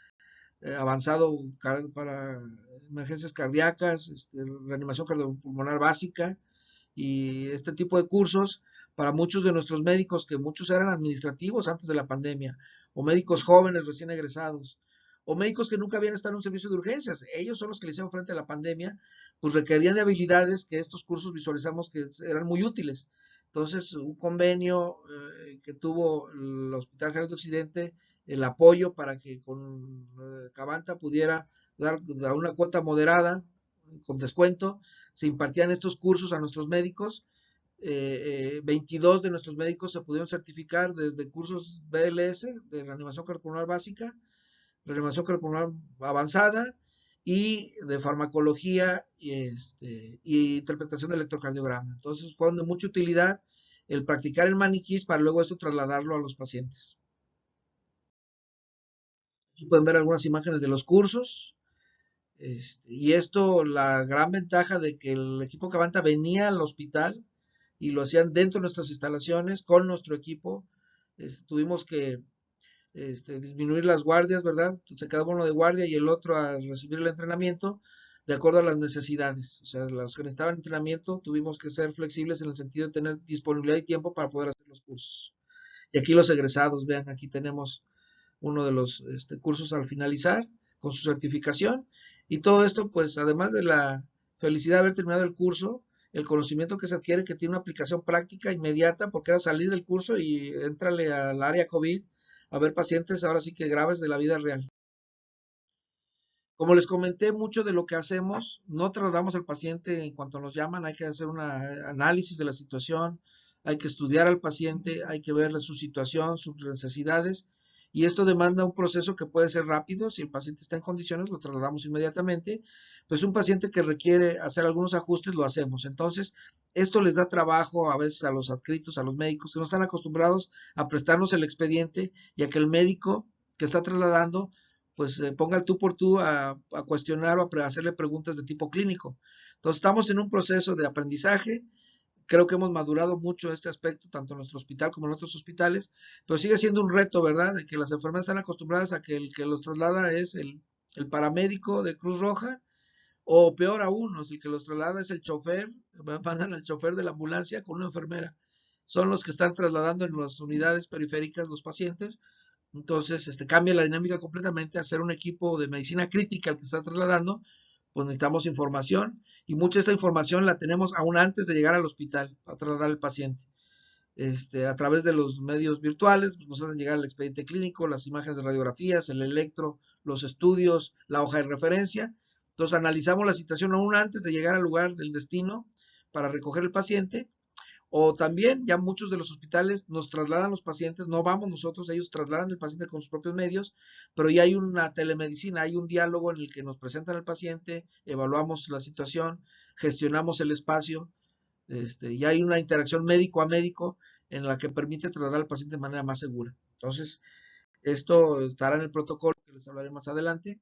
avanzado para emergencias cardíacas, reanimación cardiopulmonar básica, y este tipo de cursos para muchos de nuestros médicos, que muchos eran administrativos antes de la pandemia, o médicos jóvenes recién egresados, o médicos que nunca habían estado en un servicio de urgencias. Ellos son los que le hicieron frente a la pandemia, pues requerían de habilidades que estos cursos visualizamos que eran muy útiles. Entonces, un convenio que tuvo el Hospital General de Occidente, el apoyo para que con Cavanta pudiera dar una cuota moderada, con descuento, se impartían estos cursos a nuestros médicos. 22 de nuestros médicos se pudieron certificar desde cursos BLS, de reanimación cardiopulmonar básica, reanimación cardiopulmonar avanzada y de farmacología y interpretación de electrocardiograma. Entonces fueron de mucha utilidad el practicar el maniquís para luego esto trasladarlo a los pacientes. Aquí pueden ver algunas imágenes de los cursos. Y esto, la gran ventaja de que el equipo Cavanta venía al hospital y lo hacían dentro de nuestras instalaciones con nuestro equipo. Tuvimos que disminuir las guardias, ¿verdad? Se quedaba uno de guardia y el otro a recibir el entrenamiento de acuerdo a las necesidades. O sea, los que necesitaban entrenamiento tuvimos que ser flexibles en el sentido de tener disponibilidad y tiempo para poder hacer los cursos. Y aquí los egresados, vean, aquí tenemos uno de los cursos al finalizar con su certificación. Y todo esto, pues, además de la felicidad de haber terminado el curso, el conocimiento que se adquiere que tiene una aplicación práctica inmediata, porque era salir del curso y entrarle al área COVID a ver pacientes ahora sí que graves de la vida real. Como les comenté, mucho de lo que hacemos, no trasladamos al paciente en cuanto nos llaman, hay que hacer un análisis de la situación, hay que estudiar al paciente, hay que ver su situación, sus necesidades, y esto demanda un proceso que puede ser rápido, si el paciente está en condiciones, lo trasladamos inmediatamente, pues un paciente que requiere hacer algunos ajustes, lo hacemos. Entonces, esto les da trabajo a veces a los adscritos, a los médicos, que no están acostumbrados a prestarnos el expediente y a que el médico que está trasladando pues ponga el tú por tú a cuestionar o a hacerle preguntas de tipo clínico. Entonces estamos en un proceso de aprendizaje, creo que hemos madurado mucho este aspecto, tanto en nuestro hospital como en otros hospitales, pero sigue siendo un reto, ¿verdad? De que las enfermeras están acostumbradas a que el que los traslada es el paramédico de Cruz Roja, o peor aún, el que los traslada es el chofer, mandan al chofer de la ambulancia con una enfermera. Son los que están trasladando en las unidades periféricas los pacientes. Entonces, cambia la dinámica completamente. Al ser un equipo de medicina crítica el que está trasladando, pues necesitamos información y mucha de esta información la tenemos aún antes de llegar al hospital a trasladar al paciente. A través de los medios virtuales, pues nos hacen llegar el expediente clínico, las imágenes de radiografías, el electro, los estudios, la hoja de referencia. Entonces analizamos la situación aún antes de llegar al lugar del destino para recoger el paciente, o también ya muchos de los hospitales nos trasladan los pacientes, no vamos nosotros, ellos trasladan el paciente con sus propios medios, pero ya hay una telemedicina, hay un diálogo en el que nos presentan al paciente, evaluamos la situación, gestionamos el espacio, y hay una interacción médico a médico en la que permite trasladar al paciente de manera más segura. Entonces, esto estará en el protocolo que les hablaré más adelante.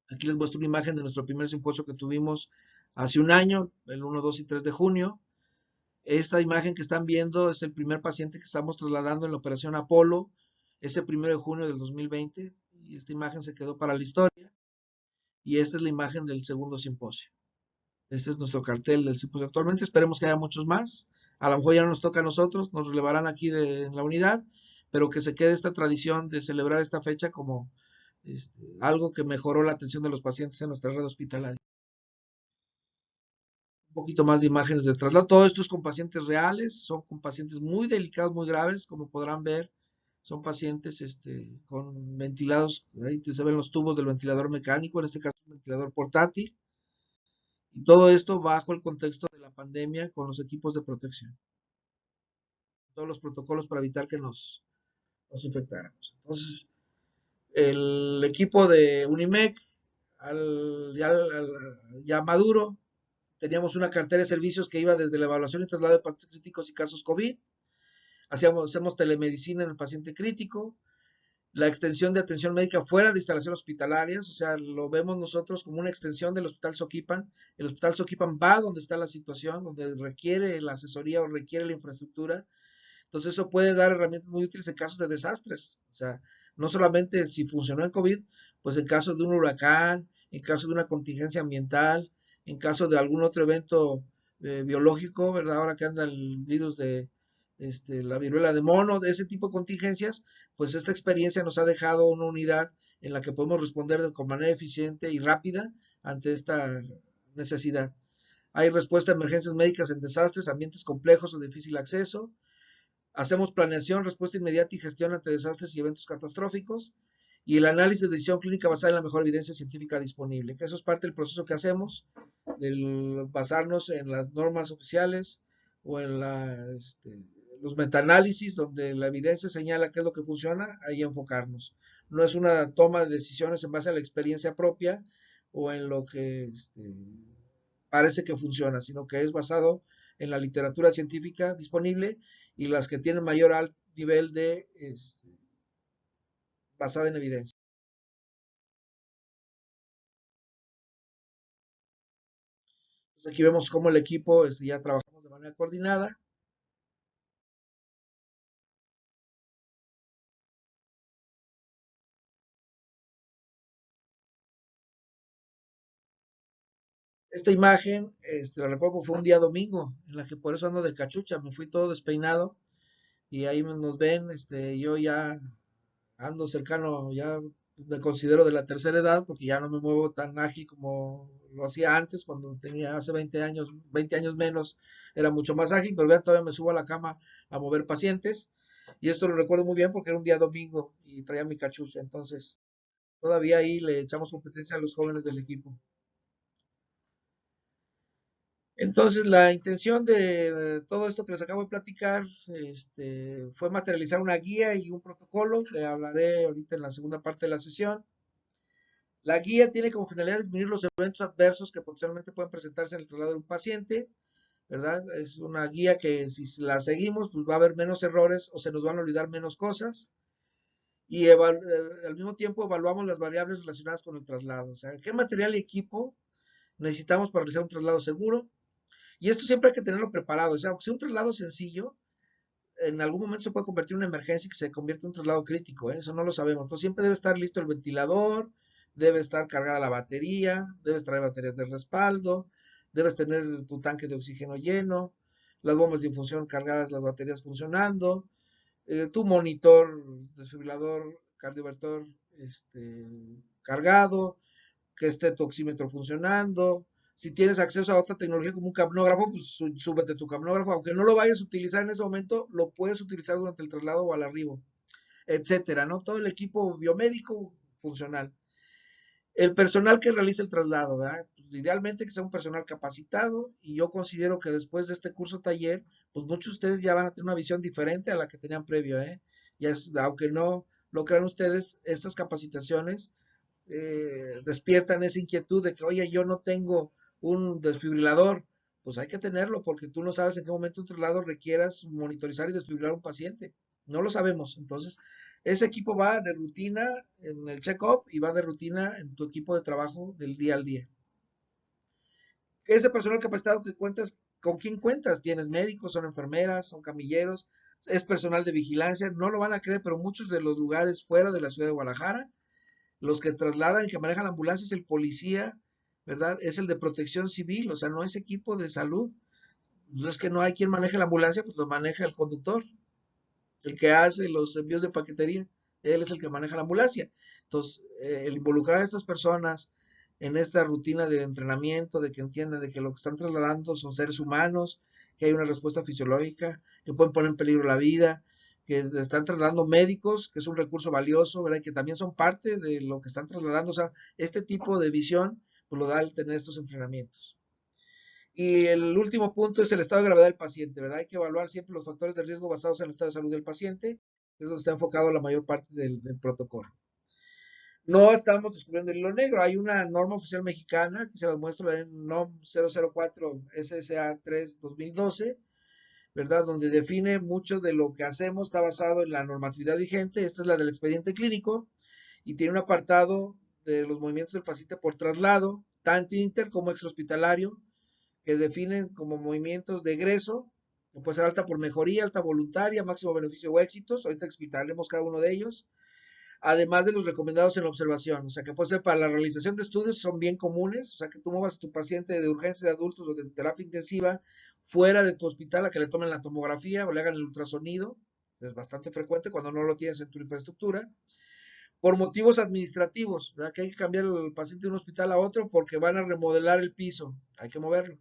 Aquí les muestro una imagen de nuestro primer simposio que tuvimos hace un año, el 1, 2 y 3 de junio. Esta imagen que están viendo es el primer paciente que estamos trasladando en la operación Apolo, ese 1 de junio del 2020, y esta imagen se quedó para la historia, y esta es la imagen del segundo simposio. Este es nuestro cartel del simposio actualmente, esperemos que haya muchos más, a lo mejor ya no nos toca a nosotros, nos relevarán aquí en la unidad, pero que se quede esta tradición de celebrar esta fecha como algo que mejoró la atención de los pacientes en nuestra red hospitalaria. Un poquito más de imágenes de traslado. Todo esto es con pacientes reales, son con pacientes muy delicados, muy graves, como podrán ver, son pacientes con ventilados, ahí se ven los tubos del ventilador mecánico, en este caso un ventilador portátil, y todo esto bajo el contexto de la pandemia con los equipos de protección, todos los protocolos para evitar que nos infectáramos. Entonces, el equipo de Unimec, ya maduro, teníamos una cartera de servicios que iba desde la evaluación y traslado de pacientes críticos y casos COVID. Hacemos telemedicina en el paciente crítico, la extensión de atención médica fuera de instalaciones hospitalarias, o sea, lo vemos nosotros como una extensión del Hospital Soquipan. El Hospital Soquipan va donde está la situación, donde requiere la asesoría o requiere la infraestructura. Entonces eso puede dar herramientas muy útiles en casos de desastres. O sea, no solamente si funcionó en COVID, pues en caso de un huracán, en caso de una contingencia ambiental, en caso de algún otro evento biológico, ¿verdad? Ahora que anda el virus de la viruela de mono, de ese tipo de contingencias, pues esta experiencia nos ha dejado una unidad en la que podemos responder con manera eficiente y rápida ante esta necesidad. Hay respuesta a emergencias médicas en desastres, ambientes complejos o de difícil acceso. Hacemos planeación, respuesta inmediata y gestión ante desastres y eventos catastróficos. Y el análisis de decisión clínica basada en la mejor evidencia científica disponible, que eso es parte del proceso que hacemos, del basarnos en las normas oficiales o en los metaanálisis, donde la evidencia señala qué es lo que funciona, ahí enfocarnos. No es una toma de decisiones en base a la experiencia propia o en lo que parece que funciona, sino que es basado en la literatura científica disponible y las que tienen mayor nivel de basada en evidencia. Entonces aquí vemos cómo el equipo ya trabajamos de manera coordinada. Esta imagen, la recuerdo, fue un día domingo, en la que por eso ando de cachucha, me fui todo despeinado y ahí nos ven, yo ya ando cercano, ya me considero de la tercera edad porque ya no me muevo tan ágil como lo hacía antes, cuando tenía hace 20 años menos, era mucho más ágil, pero vean, todavía me subo a la cama a mover pacientes y esto lo recuerdo muy bien porque era un día domingo y traía mi cachucha, entonces todavía ahí le echamos competencia a los jóvenes del equipo. Entonces, la intención de todo esto que les acabo de platicar, fue materializar una guía y un protocolo, que hablaré ahorita en la segunda parte de la sesión. La guía tiene como finalidad disminuir los eventos adversos que potencialmente pueden presentarse en el traslado de un paciente, ¿verdad? Es una guía que si la seguimos, pues va a haber menos errores o se nos van a olvidar menos cosas. Y al mismo tiempo evaluamos las variables relacionadas con el traslado. O sea, qué material y equipo necesitamos para realizar un traslado seguro. Y esto siempre hay que tenerlo preparado. O sea, aunque sea un traslado sencillo, en algún momento se puede convertir en una emergencia y que se convierte en un traslado crítico, ¿eh? Eso no lo sabemos. Entonces siempre debe estar listo el ventilador, debe estar cargada la batería, debes traer baterías de respaldo, debes tener tu tanque de oxígeno lleno, las bombas de infusión cargadas, las baterías funcionando, tu monitor, desfibrilador, cardiovertor cargado, que esté tu oxímetro funcionando. Si tienes acceso a otra tecnología como un capnógrafo, pues súbete tu capnógrafo, aunque no lo vayas a utilizar en ese momento, lo puedes utilizar durante el traslado o al arribo, etcétera, ¿no? Todo el equipo biomédico funcional. El personal que realiza el traslado, ¿verdad? Pues, idealmente que sea un personal capacitado y yo considero que después de este curso taller, pues muchos de ustedes ya van a tener una visión diferente a la que tenían previo, ¿eh? Ya aunque no lo crean ustedes, estas capacitaciones despiertan esa inquietud de que, oye, yo no tengo un desfibrilador, pues hay que tenerlo porque tú no sabes en qué momento un traslado requieras monitorizar y desfibrilar a un paciente. No lo sabemos. Entonces, ese equipo va de rutina en el check-up y va de rutina en tu equipo de trabajo del día al día. Ese personal capacitado que cuentas ¿con quién cuentas? ¿Tienes médicos, son enfermeras, son camilleros, es personal de vigilancia? No lo van a creer, pero muchos de los lugares fuera de la ciudad de Guadalajara, los que trasladan, el que maneja la ambulancia es el policía, ¿verdad? Es el de protección civil, o sea, no es equipo de salud. No es que no hay quien maneje la ambulancia, pues lo maneja el conductor, el que hace los envíos de paquetería, él es el que maneja la ambulancia. Entonces, el involucrar a estas personas en esta rutina de entrenamiento, de que entiendan de que lo que están trasladando son seres humanos, que hay una respuesta fisiológica, que pueden poner en peligro la vida, que están trasladando médicos, que es un recurso valioso, ¿verdad? Y que también son parte de lo que están trasladando. O sea, este tipo de visión, pues lo da el tener estos entrenamientos. Y el último punto es el estado de gravedad del paciente, ¿verdad? Hay que evaluar siempre los factores de riesgo basados en el estado de salud del paciente, que es donde está enfocado la mayor parte del protocolo. No estamos descubriendo el hilo negro, hay una norma oficial mexicana que se las muestro en NOM 004 SSA 3 2012, ¿verdad? Donde define mucho de lo que hacemos, está basado en la normatividad vigente, esta es la del expediente clínico, y tiene un apartado de los movimientos del paciente por traslado, tanto inter como extrahospitalario, que definen como movimientos de egreso, que puede ser alta por mejoría, alta voluntaria, máximo beneficio o éxitos, ahorita explicaremos cada uno de ellos, además de los recomendados en la observación, o sea que puede ser para la realización de estudios, son bien comunes, o sea que tú muevas a tu paciente de urgencia de adultos o de terapia intensiva fuera de tu hospital a que le tomen la tomografía o le hagan el ultrasonido, es bastante frecuente cuando no lo tienes en tu infraestructura, por motivos administrativos, ¿verdad? Que hay que cambiar el paciente de un hospital a otro porque van a remodelar el piso, hay que moverlo.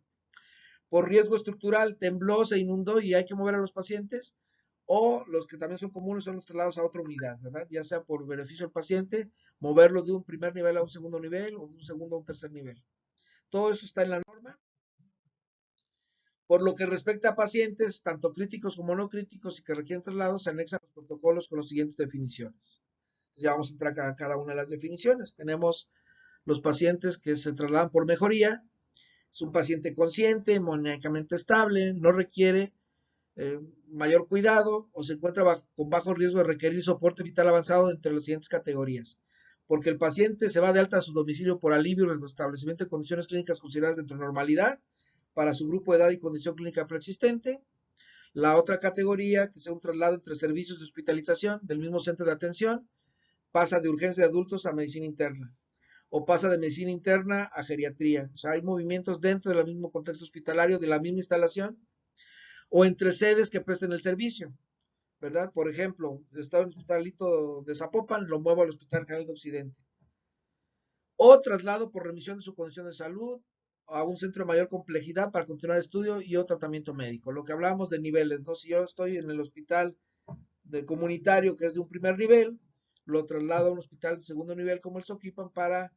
Por riesgo estructural, tembló, se inundó y hay que mover a los pacientes, o los que también son comunes son los traslados a otra unidad, ¿verdad? Ya sea por beneficio del paciente, moverlo de un primer nivel a un segundo nivel o de un segundo a un tercer nivel. Todo eso está en la norma. Por lo que respecta a pacientes, tanto críticos como no críticos y que requieren traslados, se anexan los protocolos con las siguientes definiciones. Ya vamos a entrar a cada una de las definiciones. Tenemos los pacientes que se trasladan por mejoría. Es un paciente consciente, hemodinámicamente estable, no requiere mayor cuidado o se encuentra con bajo riesgo de requerir soporte vital avanzado entre las siguientes categorías. Porque el paciente se va de alta a su domicilio por alivio y restablecimiento de condiciones clínicas consideradas dentro de normalidad para su grupo de edad y condición clínica preexistente. La otra categoría, que sea un traslado entre servicios de hospitalización del mismo centro de atención, pasa de urgencia de adultos a medicina interna o pasa de medicina interna a geriatría. O sea, hay movimientos dentro del mismo contexto hospitalario, de la misma instalación, o entre sedes que presten el servicio, ¿verdad? Por ejemplo, está en el hospitalito de Zapopan, lo muevo al Hospital General de Occidente. O traslado por remisión de su condición de salud a un centro de mayor complejidad para continuar estudio y o tratamiento médico. Lo que hablábamos de niveles, ¿no? Si yo estoy en el hospital de comunitario, que es de un primer nivel, lo traslado a un hospital de segundo nivel como el Soquipan para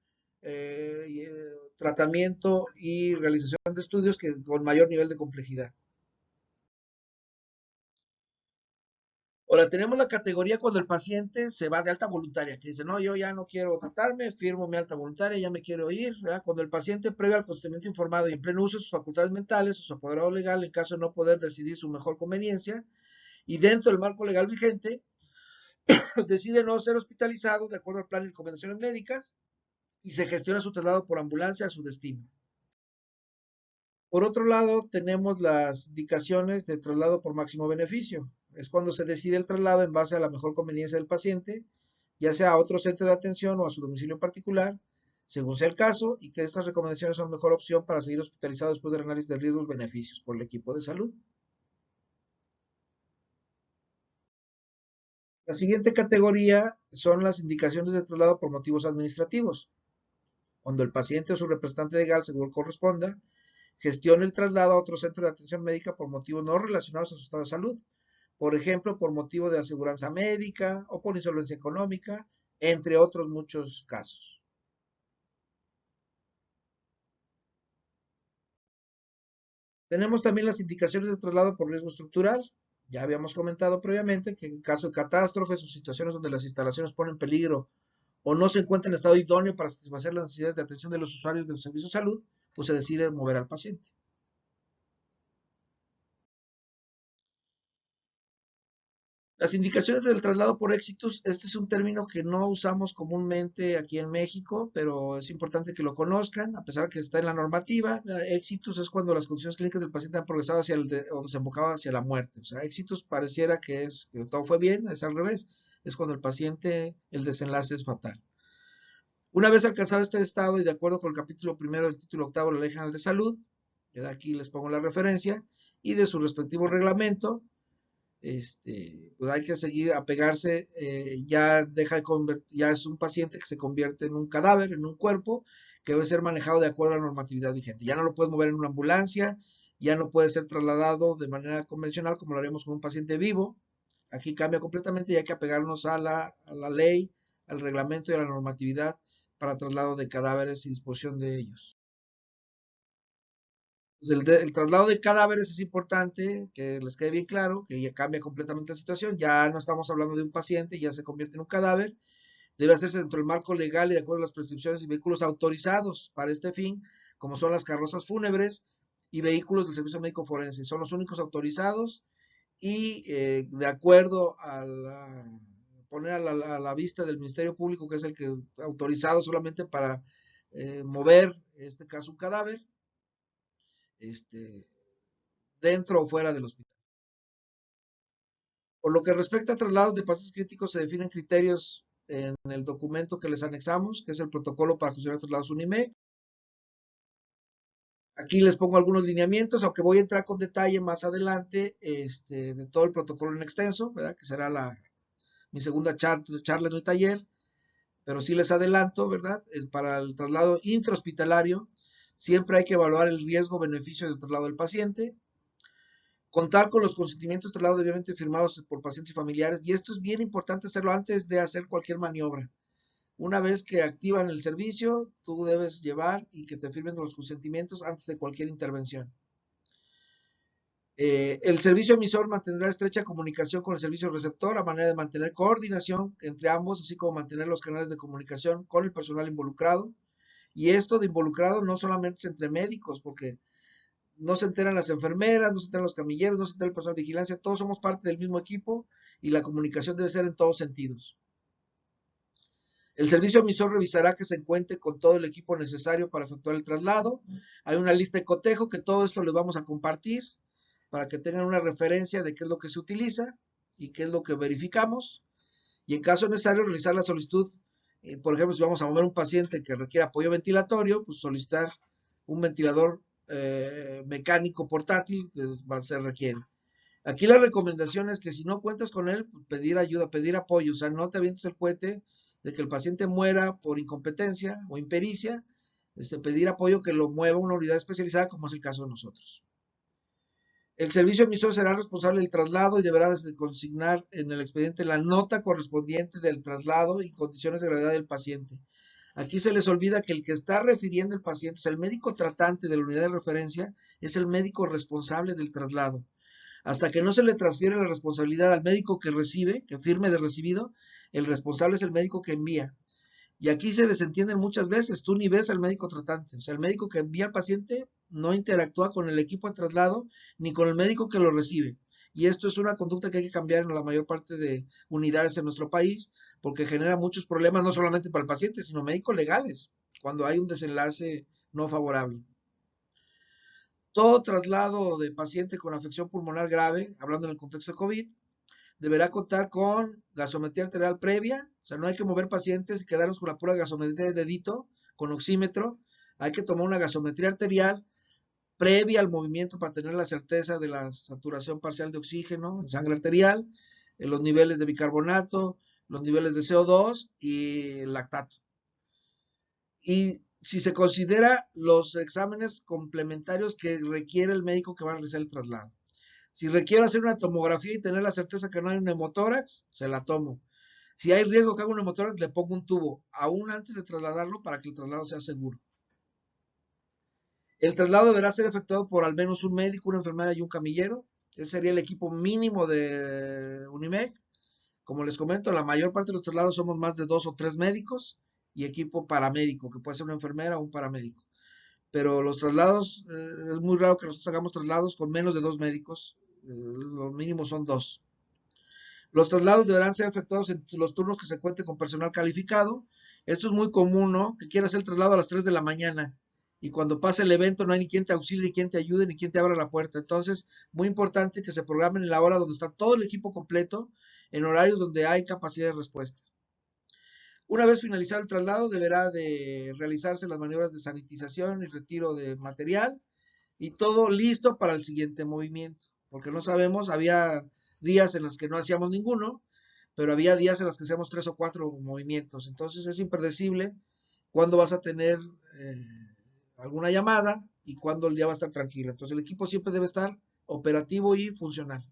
tratamiento y realización de estudios que, con mayor nivel de complejidad. Ahora, tenemos la categoría cuando el paciente se va de alta voluntaria, que dice, no, yo ya no quiero tratarme, firmo mi alta voluntaria, ya me quiero ir, ¿verdad? Cuando el paciente, previo al consentimiento informado y en pleno uso de sus facultades mentales, su apoderado legal, en caso de no poder decidir su mejor conveniencia, y dentro del marco legal vigente, decide no ser hospitalizado de acuerdo al plan y recomendaciones médicas, y se gestiona su traslado por ambulancia a su destino. Por otro lado, tenemos las indicaciones de traslado por máximo beneficio. Es cuando se decide el traslado en base a la mejor conveniencia del paciente, ya sea a otro centro de atención o a su domicilio particular, según sea el caso, y que estas recomendaciones son mejor opción para seguir hospitalizado después del análisis de riesgos-beneficios por el equipo de salud. La siguiente categoría son las indicaciones de traslado por motivos administrativos. Cuando el paciente o su representante legal, según corresponda, gestione el traslado a otro centro de atención médica por motivos no relacionados a su estado de salud, por ejemplo, por motivo de aseguranza médica o por insolvencia económica, entre otros muchos casos. Tenemos también las indicaciones de traslado por riesgo estructural. Ya habíamos comentado previamente que en caso de catástrofes o situaciones donde las instalaciones ponen en peligro o no se encuentran en estado idóneo para satisfacer las necesidades de atención de los usuarios del servicio de salud, pues se decide mover al paciente. Las indicaciones del traslado por éxitos, este es un término que no usamos comúnmente aquí en México, pero es importante que lo conozcan, a pesar que está en la normativa. Éxitos es cuando las condiciones clínicas del paciente han progresado hacia o desembocado hacia la muerte. O sea, éxitos pareciera que es que todo fue bien, es al revés. Es cuando el paciente, el desenlace es fatal. Una vez alcanzado este estado y de acuerdo con el capítulo primero del título octavo de la Ley General de Salud, aquí les pongo la referencia, y de su respectivo reglamento, pues hay que seguir apegarse, ya es un paciente que se convierte en un cadáver, en un cuerpo, que debe ser manejado de acuerdo a la normatividad vigente. Ya no lo puedes mover en una ambulancia, ya no puede ser trasladado de manera convencional como lo haríamos con un paciente vivo. Aquí cambia completamente y hay que apegarnos a la ley, al reglamento y a la normatividad para traslado de cadáveres y disposición de ellos. Pues el traslado de cadáveres es importante, que les quede bien claro, que ya cambia completamente la situación, ya no estamos hablando de un paciente, ya se convierte en un cadáver, debe hacerse dentro del marco legal y de acuerdo a las prescripciones y vehículos autorizados para este fin, como son las carrozas fúnebres y vehículos del Servicio Médico Forense, son los únicos autorizados y de acuerdo poner a la vista del Ministerio Público, que es el que autorizado solamente para mover, en este caso, un cadáver, este, dentro o fuera del hospital. Por lo que respecta a traslados de pacientes críticos, se definen criterios en el documento que les anexamos, que es el protocolo para gestionar traslados UNIMED. Aquí les pongo algunos lineamientos, aunque voy a entrar con detalle más adelante de todo el protocolo en extenso, ¿verdad? Que será mi segunda charla en el taller, pero sí les adelanto, ¿verdad? Para el traslado intrahospitalario, siempre hay que evaluar el riesgo-beneficio del traslado del paciente, contar con los consentimientos de traslado debidamente firmados por pacientes y familiares, y esto es bien importante hacerlo antes de hacer cualquier maniobra. Una vez que activan el servicio, tú debes llevar y que te firmen los consentimientos antes de cualquier intervención. El servicio emisor mantendrá estrecha comunicación con el servicio receptor a manera de mantener coordinación entre ambos, así como mantener los canales de comunicación con el personal involucrado. Y esto de involucrado no solamente es entre médicos, porque no se enteran las enfermeras, no se enteran los camilleros, no se entera el personal de vigilancia, todos somos parte del mismo equipo y la comunicación debe ser en todos sentidos. El servicio emisor revisará que se cuente con todo el equipo necesario para efectuar el traslado. Hay una lista de cotejo que todo esto les vamos a compartir para que tengan una referencia de qué es lo que se utiliza y qué es lo que verificamos. Y en caso necesario, realizar la solicitud. Por ejemplo, si vamos a mover un paciente que requiere apoyo ventilatorio, pues solicitar un ventilador mecánico portátil que se requiere. Aquí la recomendación es que si no cuentas con él, pues pedir ayuda, pedir apoyo, o sea, no te avientes el cohete de que el paciente muera por incompetencia o impericia, pedir apoyo que lo mueva una unidad especializada, como es el caso de nosotros. El servicio emisor será responsable del traslado y deberá consignar en el expediente la nota correspondiente del traslado y condiciones de gravedad del paciente. Aquí se les olvida que el que está refiriendo el paciente, o sea, el médico tratante de la unidad de referencia, es el médico responsable del traslado. Hasta que no se le transfiere la responsabilidad al médico que recibe, que firme de recibido, el responsable es el médico que envía. Y aquí se desentienden muchas veces, tú ni ves al médico tratante, o sea, el médico que envía al paciente no interactúa con el equipo de traslado ni con el médico que lo recibe. Y esto es una conducta que hay que cambiar en la mayor parte de unidades en nuestro país, porque genera muchos problemas, no solamente para el paciente, sino médicos legales, cuando hay un desenlace no favorable. Todo traslado de paciente con afección pulmonar grave, hablando en el contexto de COVID, deberá contar con gasometría arterial previa, o sea, no hay que mover pacientes y quedarnos con la pura gasometría de dedito, con oxímetro, hay que tomar una gasometría arterial previa al movimiento para tener la certeza de la saturación parcial de oxígeno en sangre arterial, en los niveles de bicarbonato, los niveles de CO2 y el lactato. Y si se considera los exámenes complementarios que requiere el médico que va a realizar el traslado. Si requiero hacer una tomografía y tener la certeza que no hay un hemotórax, se la tomo. Si hay riesgo que haga un hemotórax, le pongo un tubo, aún antes de trasladarlo para que el traslado sea seguro. El traslado deberá ser efectuado por al menos un médico, una enfermera y un camillero. Ese sería el equipo mínimo de Unimec. Como les comento, la mayor parte de los traslados somos más de 2 o 3 médicos y equipo paramédico, que puede ser una enfermera o un paramédico. Pero los traslados, es muy raro que nosotros hagamos traslados con menos de 2 médicos. Los mínimos son 2. Los traslados deberán ser efectuados en los turnos que se cuente con personal calificado. Esto es muy común, ¿no? Que quieras el traslado a las 3 de la mañana y cuando pase el evento no hay ni quien te auxilie, ni quien te ayude, ni quien te abra la puerta. Entonces, muy importante que se programen en la hora donde está todo el equipo completo, en horarios donde hay capacidad de respuesta. Una vez finalizado el traslado, deberá de realizarse las maniobras de sanitización y retiro de material y todo listo para el siguiente movimiento, porque no sabemos, había días en los que no hacíamos ninguno, pero había días en los que hacíamos 3 o 4 movimientos, entonces es impredecible cuándo vas a tener eh, alguna llamada y cuándo el día va a estar tranquilo, entonces el equipo siempre debe estar operativo y funcional.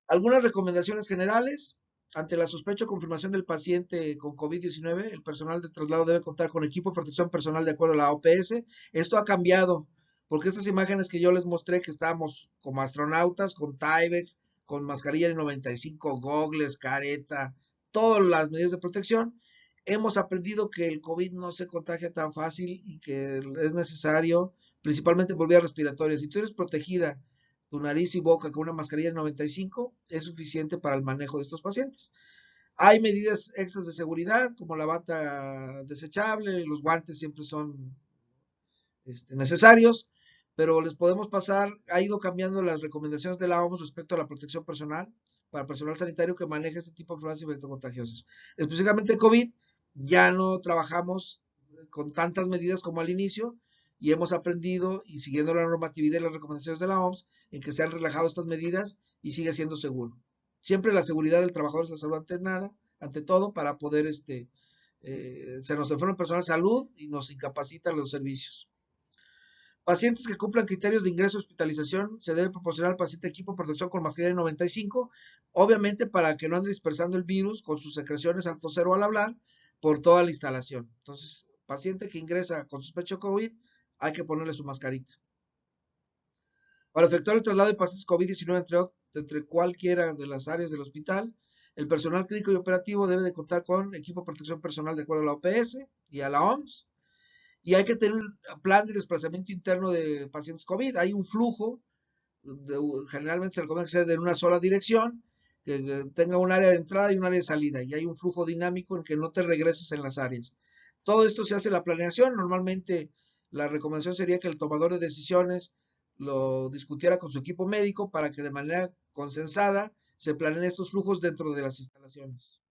Algunas recomendaciones generales. Ante la sospecha o confirmación del paciente con COVID-19, el personal de traslado debe contar con equipo de protección personal de acuerdo a la OPS. Esto ha cambiado, porque estas imágenes que yo les mostré, que estábamos como astronautas, con Tyvek, con mascarilla N95, gogles, careta, todas las medidas de protección, hemos aprendido que el COVID no se contagia tan fácil y que es necesario, principalmente por vías respiratorias. Si tú eres protegida tu nariz y boca con una mascarilla N95 es suficiente para el manejo de estos pacientes. Hay medidas extras de seguridad como la bata desechable, los guantes siempre son necesarios, pero les podemos pasar, ha ido cambiando las recomendaciones de la OMS respecto a la protección personal para personal sanitario que maneja este tipo de enfermedades contagiosas. Específicamente COVID, ya no trabajamos con tantas medidas como al inicio y hemos aprendido y siguiendo la normatividad y las recomendaciones de la OMS en que se han relajado estas medidas y sigue siendo seguro. Siempre la seguridad del trabajador es la salud ante todo para poder se nos enferma el personal de salud y nos incapacitan los servicios. Pacientes que cumplan criterios de ingreso a hospitalización, se debe proporcionar al paciente equipo de protección con mascarilla N95, obviamente para que no ande dispersando el virus con sus secreciones al toser o al hablar por toda la instalación. Entonces, paciente que ingresa con sospecha de COVID, hay que ponerle su mascarita. Para efectuar el traslado de pacientes COVID-19 entre cualquiera de las áreas del hospital, el personal clínico y operativo debe de contar con equipo de protección personal de acuerdo a la OPS y a la OMS, y hay que tener un plan de desplazamiento interno de pacientes COVID. Hay un flujo, generalmente se recomienda que sea de una sola dirección, que tenga un área de entrada y un área de salida, y hay un flujo dinámico en que no te regreses en las áreas. Todo esto se hace en la planeación. Normalmente la recomendación sería que el tomador de decisiones lo discutiera con su equipo médico para que de manera consensada se planeen estos flujos dentro de las instalaciones.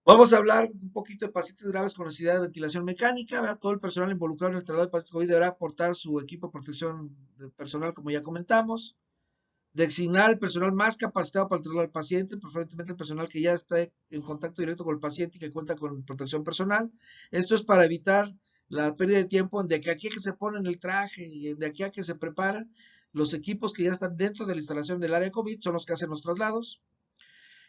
Vamos a hablar un poquito de pacientes graves con necesidad de ventilación mecánica. ¿Verdad? Todo el personal involucrado en el traslado de pacientes COVID deberá aportar su equipo de protección personal, como ya comentamos. Designar el personal más capacitado para el traslado del paciente, preferentemente el personal que ya está en contacto directo con el paciente y que cuenta con protección personal. Esto es para evitar la pérdida de tiempo de que aquí a que se ponen el traje y de aquí a que se preparan. Los equipos que ya están dentro de la instalación del área COVID son los que hacen los traslados.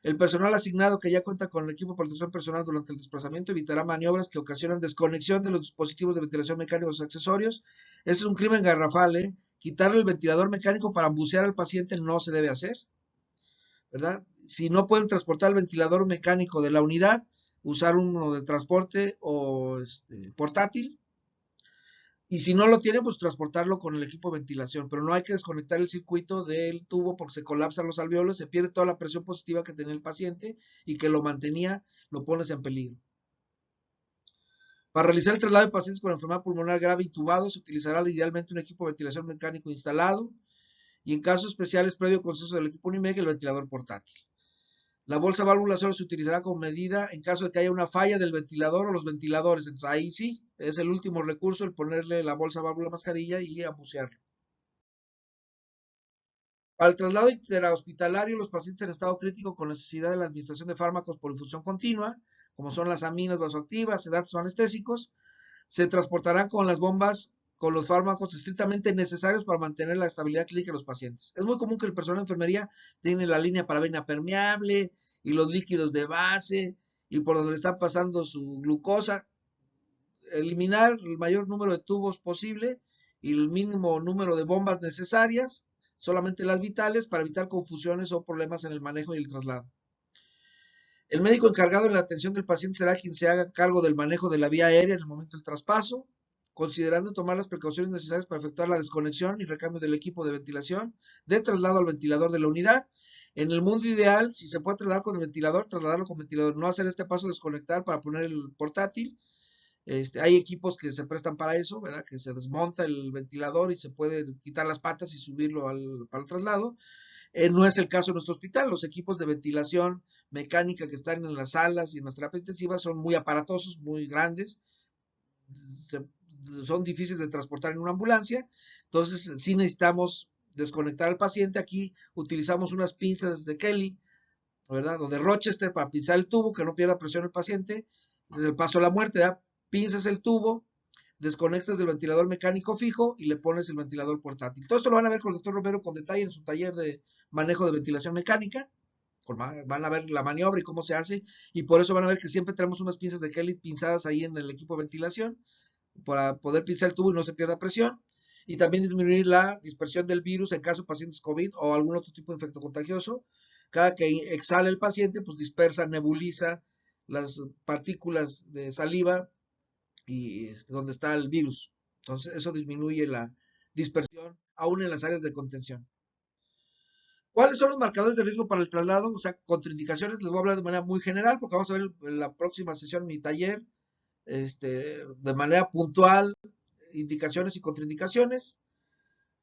El personal asignado que ya cuenta con el equipo de protección personal durante el desplazamiento evitará maniobras que ocasionan desconexión de los dispositivos de ventilación mecánicos o accesorios. Ese es un crimen garrafal, ¿eh? Quitarle el ventilador mecánico para bucear al paciente no se debe hacer, ¿verdad? Si no pueden transportar el ventilador mecánico de la unidad, usar uno de transporte o portátil. Y si no lo tienen, pues transportarlo con el equipo de ventilación, pero no hay que desconectar el circuito del tubo porque se colapsan los alveolos, se pierde toda la presión positiva que tenía el paciente y que lo mantenía, lo pones en peligro. Para realizar el traslado de pacientes con enfermedad pulmonar grave intubado, se utilizará idealmente un equipo de ventilación mecánico instalado y en casos especiales, previo consenso del equipo UNIMED, el ventilador portátil. La bolsa válvula solo se utilizará como medida en caso de que haya una falla del ventilador o los ventiladores. Entonces ahí sí, es el último recurso el ponerle la bolsa válvula mascarilla y abucearlo. Para el traslado interhospitalario, los pacientes en estado crítico con necesidad de la administración de fármacos por infusión continua, como son las aminas vasoactivas, sedantes o anestésicos, se transportarán con las bombas con los fármacos estrictamente necesarios para mantener la estabilidad clínica de los pacientes. Es muy común que el personal de enfermería tiene la línea para vena permeable y los líquidos de base y por donde le están pasando su glucosa. Eliminar el mayor número de tubos posible y el mínimo número de bombas necesarias, solamente las vitales, para evitar confusiones o problemas en el manejo y el traslado. El médico encargado de la atención del paciente será quien se haga cargo del manejo de la vía aérea en el momento del traspaso, considerando tomar las precauciones necesarias para efectuar la desconexión y recambio del equipo de ventilación de traslado al ventilador de la unidad. En el mundo ideal, si se puede trasladar con el ventilador, trasladarlo con ventilador, no hacer este paso de desconectar para poner el portátil. Hay equipos que se prestan para eso, ¿verdad? Que se desmonta el ventilador y se puede quitar las patas y subirlo para el traslado. No es el caso en nuestro hospital. Los equipos de ventilación mecánica que están en las salas y en las terapias intensivas son muy aparatosos, muy grandes, se- son difíciles de transportar en una ambulancia. Entonces, sí necesitamos desconectar al paciente. Aquí utilizamos unas pinzas de Kelly, ¿verdad? O de Rochester para pinzar el tubo, que no pierda presión el paciente. Desde el paso a la muerte, ¿verdad? Pinzas el tubo, desconectas del ventilador mecánico fijo y le pones el ventilador portátil. Todo esto lo van a ver con el doctor Romero con detalle en su taller de manejo de ventilación mecánica. Van a ver la maniobra y cómo se hace, y por eso van a ver que siempre tenemos unas pinzas de Kelly pinzadas ahí en el equipo de ventilación para poder pinzar el tubo y no se pierda presión, y también disminuir la dispersión del virus en caso de pacientes COVID o algún otro tipo de efecto contagioso. Cada que exhala el paciente, pues dispersa, nebuliza las partículas de saliva y donde está el virus. Entonces, eso disminuye la dispersión aún en las áreas de contención. ¿Cuáles son los marcadores de riesgo para el traslado? O sea, contraindicaciones, les voy a hablar de manera muy general porque vamos a ver en la próxima sesión mi taller, de manera puntual, indicaciones y contraindicaciones.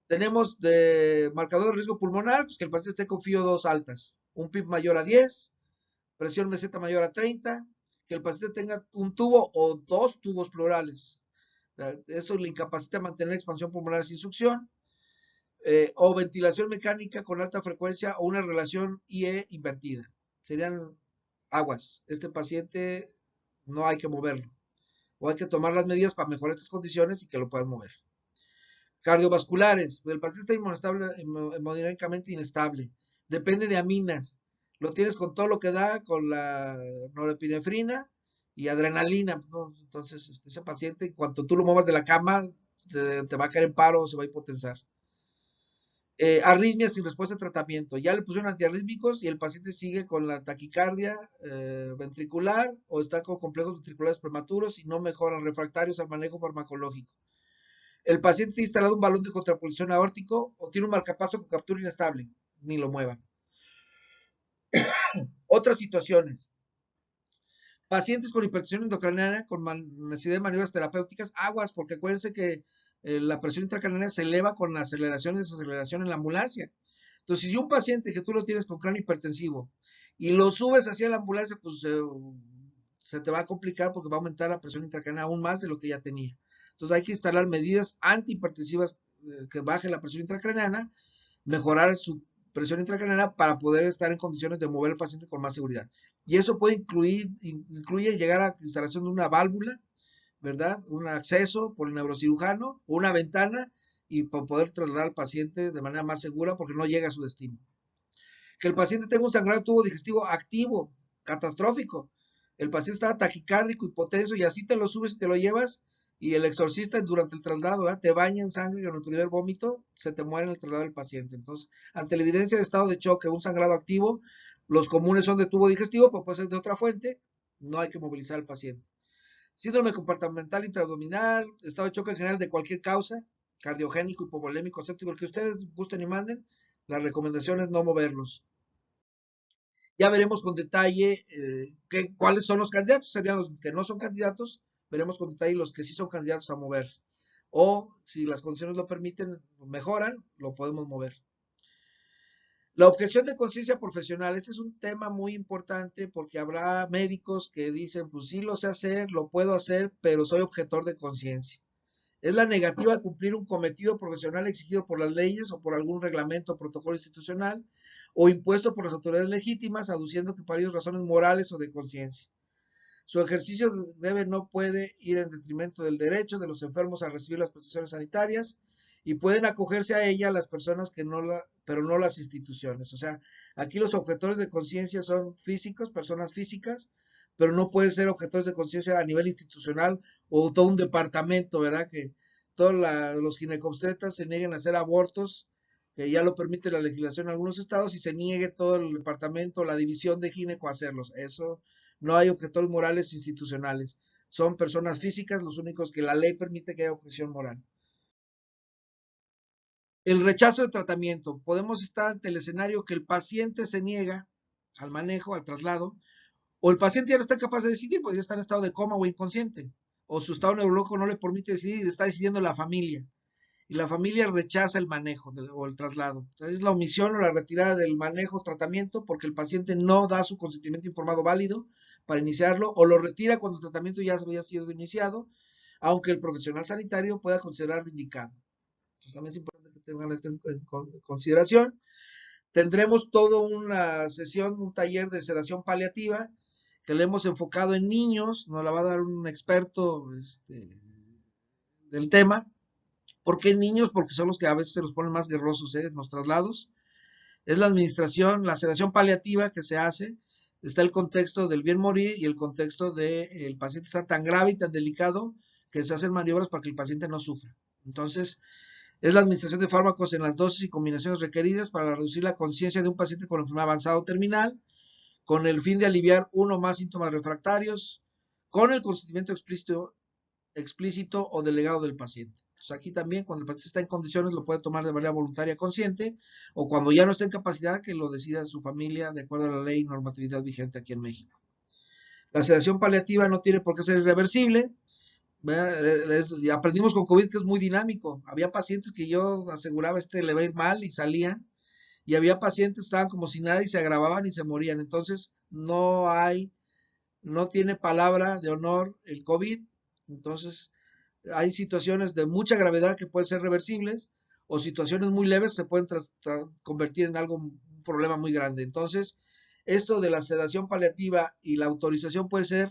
Tenemos de marcador de riesgo pulmonar, pues que el paciente esté con FIO2 altas, un PIB mayor a 10, presión meseta mayor a 30, que el paciente tenga un tubo o dos tubos pleurales. Esto le incapacita a mantener expansión pulmonar sin succión, o ventilación mecánica con alta frecuencia o una relación IE invertida. Serían aguas. Este paciente no hay que moverlo, o hay que tomar las medidas para mejorar estas condiciones y que lo puedan mover. Cardiovasculares, el paciente está hemodinámicamente inestable, depende de aminas, lo tienes con todo lo que da, con la norepinefrina y adrenalina, ¿no? Entonces ese paciente, en cuanto tú lo muevas de la cama, te va a caer en paro o se va a hipotensar. Arritmias sin respuesta a tratamiento. Ya le pusieron antiarrítmicos y el paciente sigue con la taquicardia ventricular o está con complejos ventriculares prematuros y no mejoran, refractarios al manejo farmacológico. El paciente tiene instalado un balón de contraposición aórtico o tiene un marcapaso con captura inestable, ni lo muevan. Otras situaciones. Pacientes con hipertensión endocraniana con necesidad de maniobras terapéuticas, aguas, porque acuérdense que la presión intracraneana se eleva con la aceleración y desaceleración en la ambulancia. Entonces, si un paciente que tú lo tienes con cráneo hipertensivo y lo subes hacia la ambulancia, pues se te va a complicar porque va a aumentar la presión intracraneana aún más de lo que ya tenía. Entonces, hay que instalar medidas antihipertensivas que bajen la presión intracraneana, mejorar su presión intracraneana para poder estar en condiciones de mover al paciente con más seguridad. Y eso puede incluye llegar a la instalación de una válvula, ¿verdad? Un acceso por el neurocirujano, una ventana y para poder trasladar al paciente de manera más segura porque no llega a su destino. Que el paciente tenga un sangrado de tubo digestivo activo, catastrófico. El paciente está taquicárdico, hipotenso y así te lo subes y te lo llevas y el exorcista durante el traslado, ¿verdad? Te baña en sangre y en el primer vómito se te muere en el traslado del paciente. Entonces, ante la evidencia de estado de choque, un sangrado activo, los comunes son de tubo digestivo, pero puede ser de otra fuente, no hay que movilizar al paciente. Síndrome compartimental intraabdominal, estado de choque en general de cualquier causa, cardiogénico, hipovolémico, séptico, el que ustedes gusten y manden, la recomendación es no moverlos. Ya veremos con detalle cuáles son los candidatos, serían los que no son candidatos, veremos con detalle los que sí son candidatos a mover. O si las condiciones lo permiten, mejoran, lo podemos mover. La objeción de conciencia profesional, este es un tema muy importante porque habrá médicos que dicen, pues sí lo sé hacer, lo puedo hacer, pero soy objetor de conciencia. Es la negativa a cumplir un cometido profesional exigido por las leyes o por algún reglamento o protocolo institucional o impuesto por las autoridades legítimas, aduciendo que para ellos razones morales o de conciencia. Su ejercicio no puede ir en detrimento del derecho de los enfermos a recibir las prestaciones sanitarias y pueden acogerse a ella las personas que no pero no las instituciones. O sea, aquí los objetores de conciencia son físicos, personas físicas, pero no pueden ser objetores de conciencia a nivel institucional o todo un departamento, ¿verdad? Que todos los ginecobstetras se nieguen a hacer abortos, que ya lo permite la legislación en algunos estados, y se niegue todo el departamento, la división de gineco a hacerlos. Eso no hay objetores morales institucionales. son personas físicas los únicos que la ley permite que haya objeción moral. El rechazo de tratamiento. Podemos estar ante el escenario que el paciente se niega al manejo, al traslado, o el paciente ya no está capaz de decidir, porque ya está en estado de coma o inconsciente, o su estado neurológico no le permite decidir y está decidiendo la familia. Y la familia rechaza el manejo o el traslado. O sea, es la omisión o la retirada del manejo o tratamiento porque el paciente no da su consentimiento informado válido para iniciarlo o lo retira cuando el tratamiento ya había sido iniciado, aunque el profesional sanitario pueda considerarlo indicado. Entonces también es importante que tengan esto en consideración. Tendremos toda una sesión, un taller de sedación paliativa que le hemos enfocado en niños, nos la va a dar un experto del tema. ¿Por qué niños? Porque son los que a veces se los ponen más guerrosos en los traslados. Es la administración, la sedación paliativa que se hace, está el contexto del bien morir y el contexto de el paciente está tan grave y tan delicado que se hacen maniobras para que el paciente no sufra. Entonces, es la administración de fármacos en las dosis y combinaciones requeridas para reducir la conciencia de un paciente con enfermedad avanzada o terminal, con el fin de aliviar uno o más síntomas refractarios, con el consentimiento explícito o delegado del paciente. Entonces aquí también cuando el paciente está en condiciones lo puede tomar de manera voluntaria consciente o cuando ya no está en capacidad que lo decida su familia de acuerdo a la ley y normatividad vigente aquí en México. La sedación paliativa no tiene por qué ser irreversible. Aprendimos con COVID que es muy dinámico. Había pacientes que yo aseguraba le va a ir mal y salían y había pacientes que estaban como si nada y se agravaban y se morían. Entonces no tiene palabra de honor el COVID. Entonces hay situaciones de mucha gravedad que pueden ser reversibles o situaciones muy leves se pueden convertir en un problema muy grande. Entonces, esto de la sedación paliativa y la autorización puede ser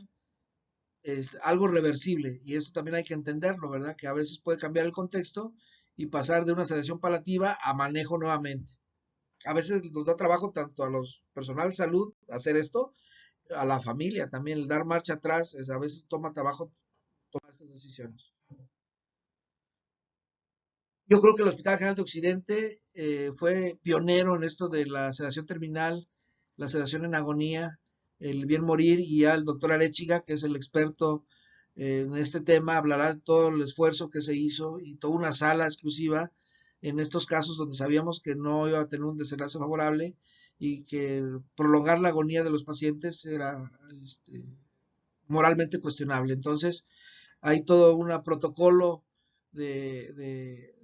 algo reversible y esto también hay que entenderlo, ¿verdad? Que a veces puede cambiar el contexto y pasar de una sedación paliativa a manejo nuevamente. A veces nos da trabajo tanto a los personal de salud hacer esto, a la familia también, el dar marcha atrás, a veces toma trabajo tomar estas decisiones. Yo creo que el Hospital General de Occidente fue pionero en esto de la sedación terminal, la sedación en agonía, el bien morir, y ya el doctor Arechiga, que es el experto en este tema, hablará de todo el esfuerzo que se hizo y toda una sala exclusiva en estos casos donde sabíamos que no iba a tener un desenlace favorable y que prolongar la agonía de los pacientes era moralmente cuestionable. Entonces, hay todo un protocolo de, de,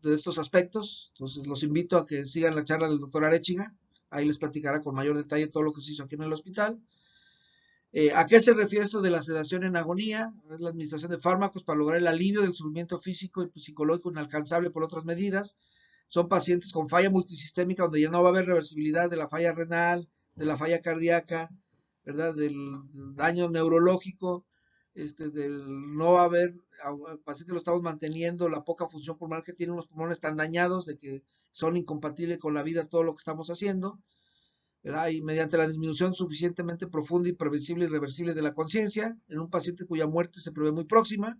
de estos aspectos. Entonces, los invito a que sigan la charla del doctor Arechiga. Ahí les platicará con mayor detalle todo lo que se hizo aquí en el hospital. ¿A qué se refiere esto de la sedación en agonía? Es la administración de fármacos para lograr el alivio del sufrimiento físico y psicológico inalcanzable por otras medidas. Son pacientes con falla multisistémica donde ya no va a haber reversibilidad de la falla renal, de la falla cardíaca, ¿verdad? Del daño neurológico, del no va a haber, al paciente lo estamos manteniendo, la poca función pulmonar que tiene, unos pulmones tan dañados de que son incompatibles con la vida todo lo que estamos haciendo, ¿verdad? Y mediante la disminución suficientemente profunda y previsible y reversible de la conciencia, en un paciente cuya muerte se prevé muy próxima,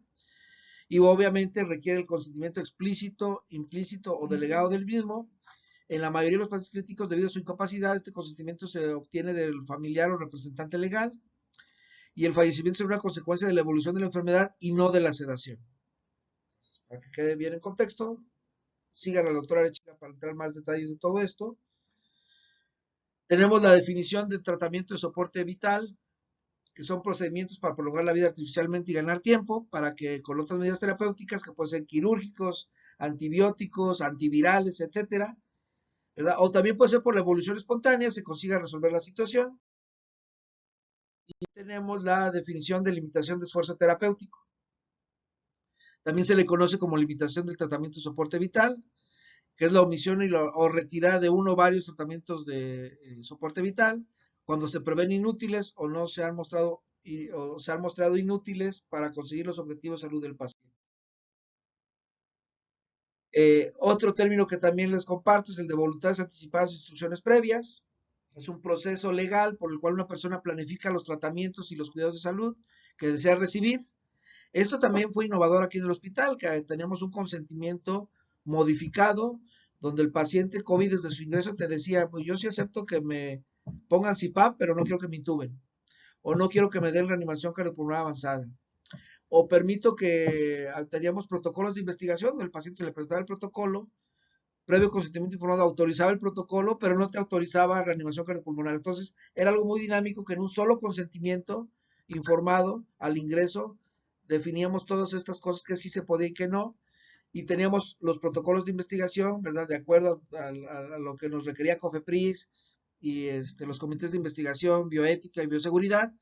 y obviamente requiere el consentimiento explícito, implícito o delegado del mismo. En la mayoría de los pacientes críticos, debido a su incapacidad, este consentimiento se obtiene del familiar o representante legal y el fallecimiento es una consecuencia de la evolución de la enfermedad y no de la sedación. Para que quede bien en contexto, sigan a la doctora Arechiga para entrar más detalles de todo esto. Tenemos la definición de tratamiento de soporte vital, que son procedimientos para prolongar la vida artificialmente y ganar tiempo, para que con otras medidas terapéuticas, que pueden ser quirúrgicos, antibióticos, antivirales, etcétera, ¿verdad? O también puede ser por la evolución espontánea, se consiga resolver la situación. Y tenemos la definición de limitación de esfuerzo terapéutico. También se le conoce como limitación del tratamiento de soporte vital, que es la omisión o retirada de uno o varios tratamientos de soporte vital, cuando se prevén inútiles o no se han mostrado o se han mostrado inútiles para conseguir los objetivos de salud del paciente. Otro término que también les comparto es el de voluntades anticipadas e instrucciones previas. Es un proceso legal por el cual una persona planifica los tratamientos y los cuidados de salud que desea recibir. Esto también fue innovador aquí en el hospital, que teníamos un consentimiento modificado, donde el paciente COVID desde su ingreso te decía, pues yo sí acepto que me pongan CPAP, pero no quiero que me intuben. o no quiero que me den reanimación cardiopulmonar avanzada, o permito que teníamos protocolos de investigación, donde el paciente se le prestaba el protocolo, previo consentimiento informado, autorizaba el protocolo, pero no te autorizaba reanimación cardiopulmonar. Entonces, era algo muy dinámico que en un solo consentimiento informado al ingreso definíamos todas estas cosas que sí se podía y que no, y teníamos los protocolos de investigación, ¿verdad? De acuerdo a lo que nos requería COFEPRIS y los comités de investigación, bioética y bioseguridad.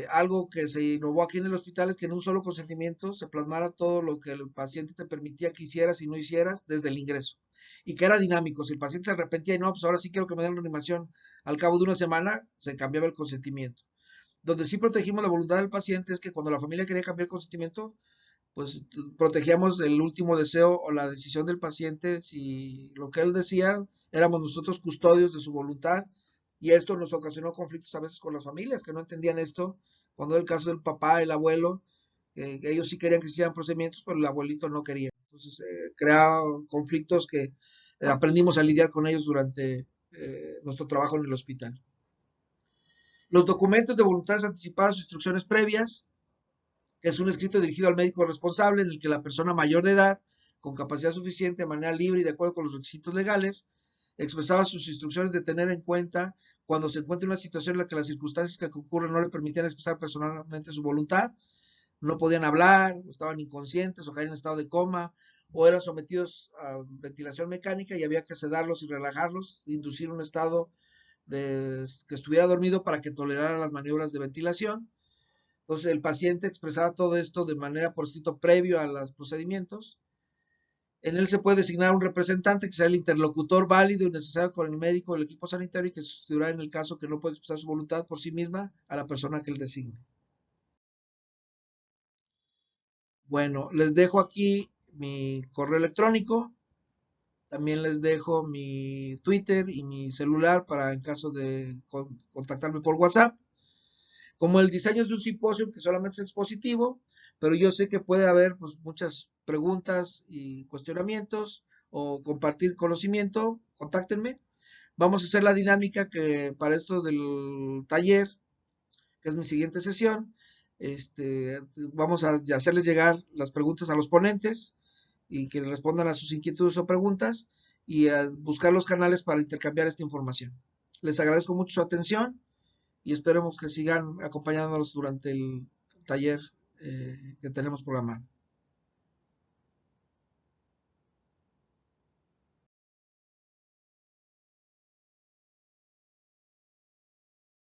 Algo que se innovó aquí en el hospital es que en un solo consentimiento se plasmara todo lo que el paciente te permitía que hicieras y no hicieras desde el ingreso. Y que era dinámico. Si el paciente se arrepentía y no, pues ahora sí quiero que me den reanimación, al cabo de una semana se cambiaba el consentimiento. Donde sí protegimos la voluntad del paciente es que cuando la familia quería cambiar el consentimiento, pues protegíamos el último deseo o la decisión del paciente. Si lo que él decía, éramos nosotros custodios de su voluntad, y esto nos ocasionó conflictos a veces con las familias que no entendían esto, cuando era el caso del papá, el abuelo, ellos sí querían que se hicieran procedimientos, pero el abuelito no quería. Entonces, creaba conflictos que aprendimos a lidiar con ellos durante nuestro trabajo en el hospital. Los documentos de voluntades anticipadas o instrucciones previas, que es un escrito dirigido al médico responsable en el que la persona mayor de edad, con capacidad suficiente, de manera libre y de acuerdo con los requisitos legales, expresaba sus instrucciones de tener en cuenta cuando se encuentra en una situación en la que las circunstancias que ocurren no le permitían expresar personalmente su voluntad, no podían hablar, estaban inconscientes o caían en estado de coma, o eran sometidos a ventilación mecánica y había que sedarlos y relajarlos, inducir un estado de que estuviera dormido para que tolerara las maniobras de ventilación. Entonces el paciente expresaba todo esto de manera por escrito previo a los procedimientos. En él se puede designar un representante que sea el interlocutor válido y necesario con el médico o el equipo sanitario y que sustituirá en el caso que no puede expresar su voluntad por sí misma a la persona que él designe. Bueno, les dejo aquí mi correo electrónico, también les dejo mi Twitter y mi celular para en caso de contactarme por WhatsApp. Como el diseño es de un simposio que solamente es expositivo, pero yo sé que puede haber pues, muchas preguntas y cuestionamientos o compartir conocimiento, contáctenme. Vamos a hacer la dinámica que para esto del taller, que es mi siguiente sesión, vamos a hacerles llegar las preguntas a los ponentes y que respondan a sus inquietudes o preguntas y a buscar los canales para intercambiar esta información. Les agradezco mucho su atención y esperemos que sigan acompañándonos durante el taller que tenemos programado.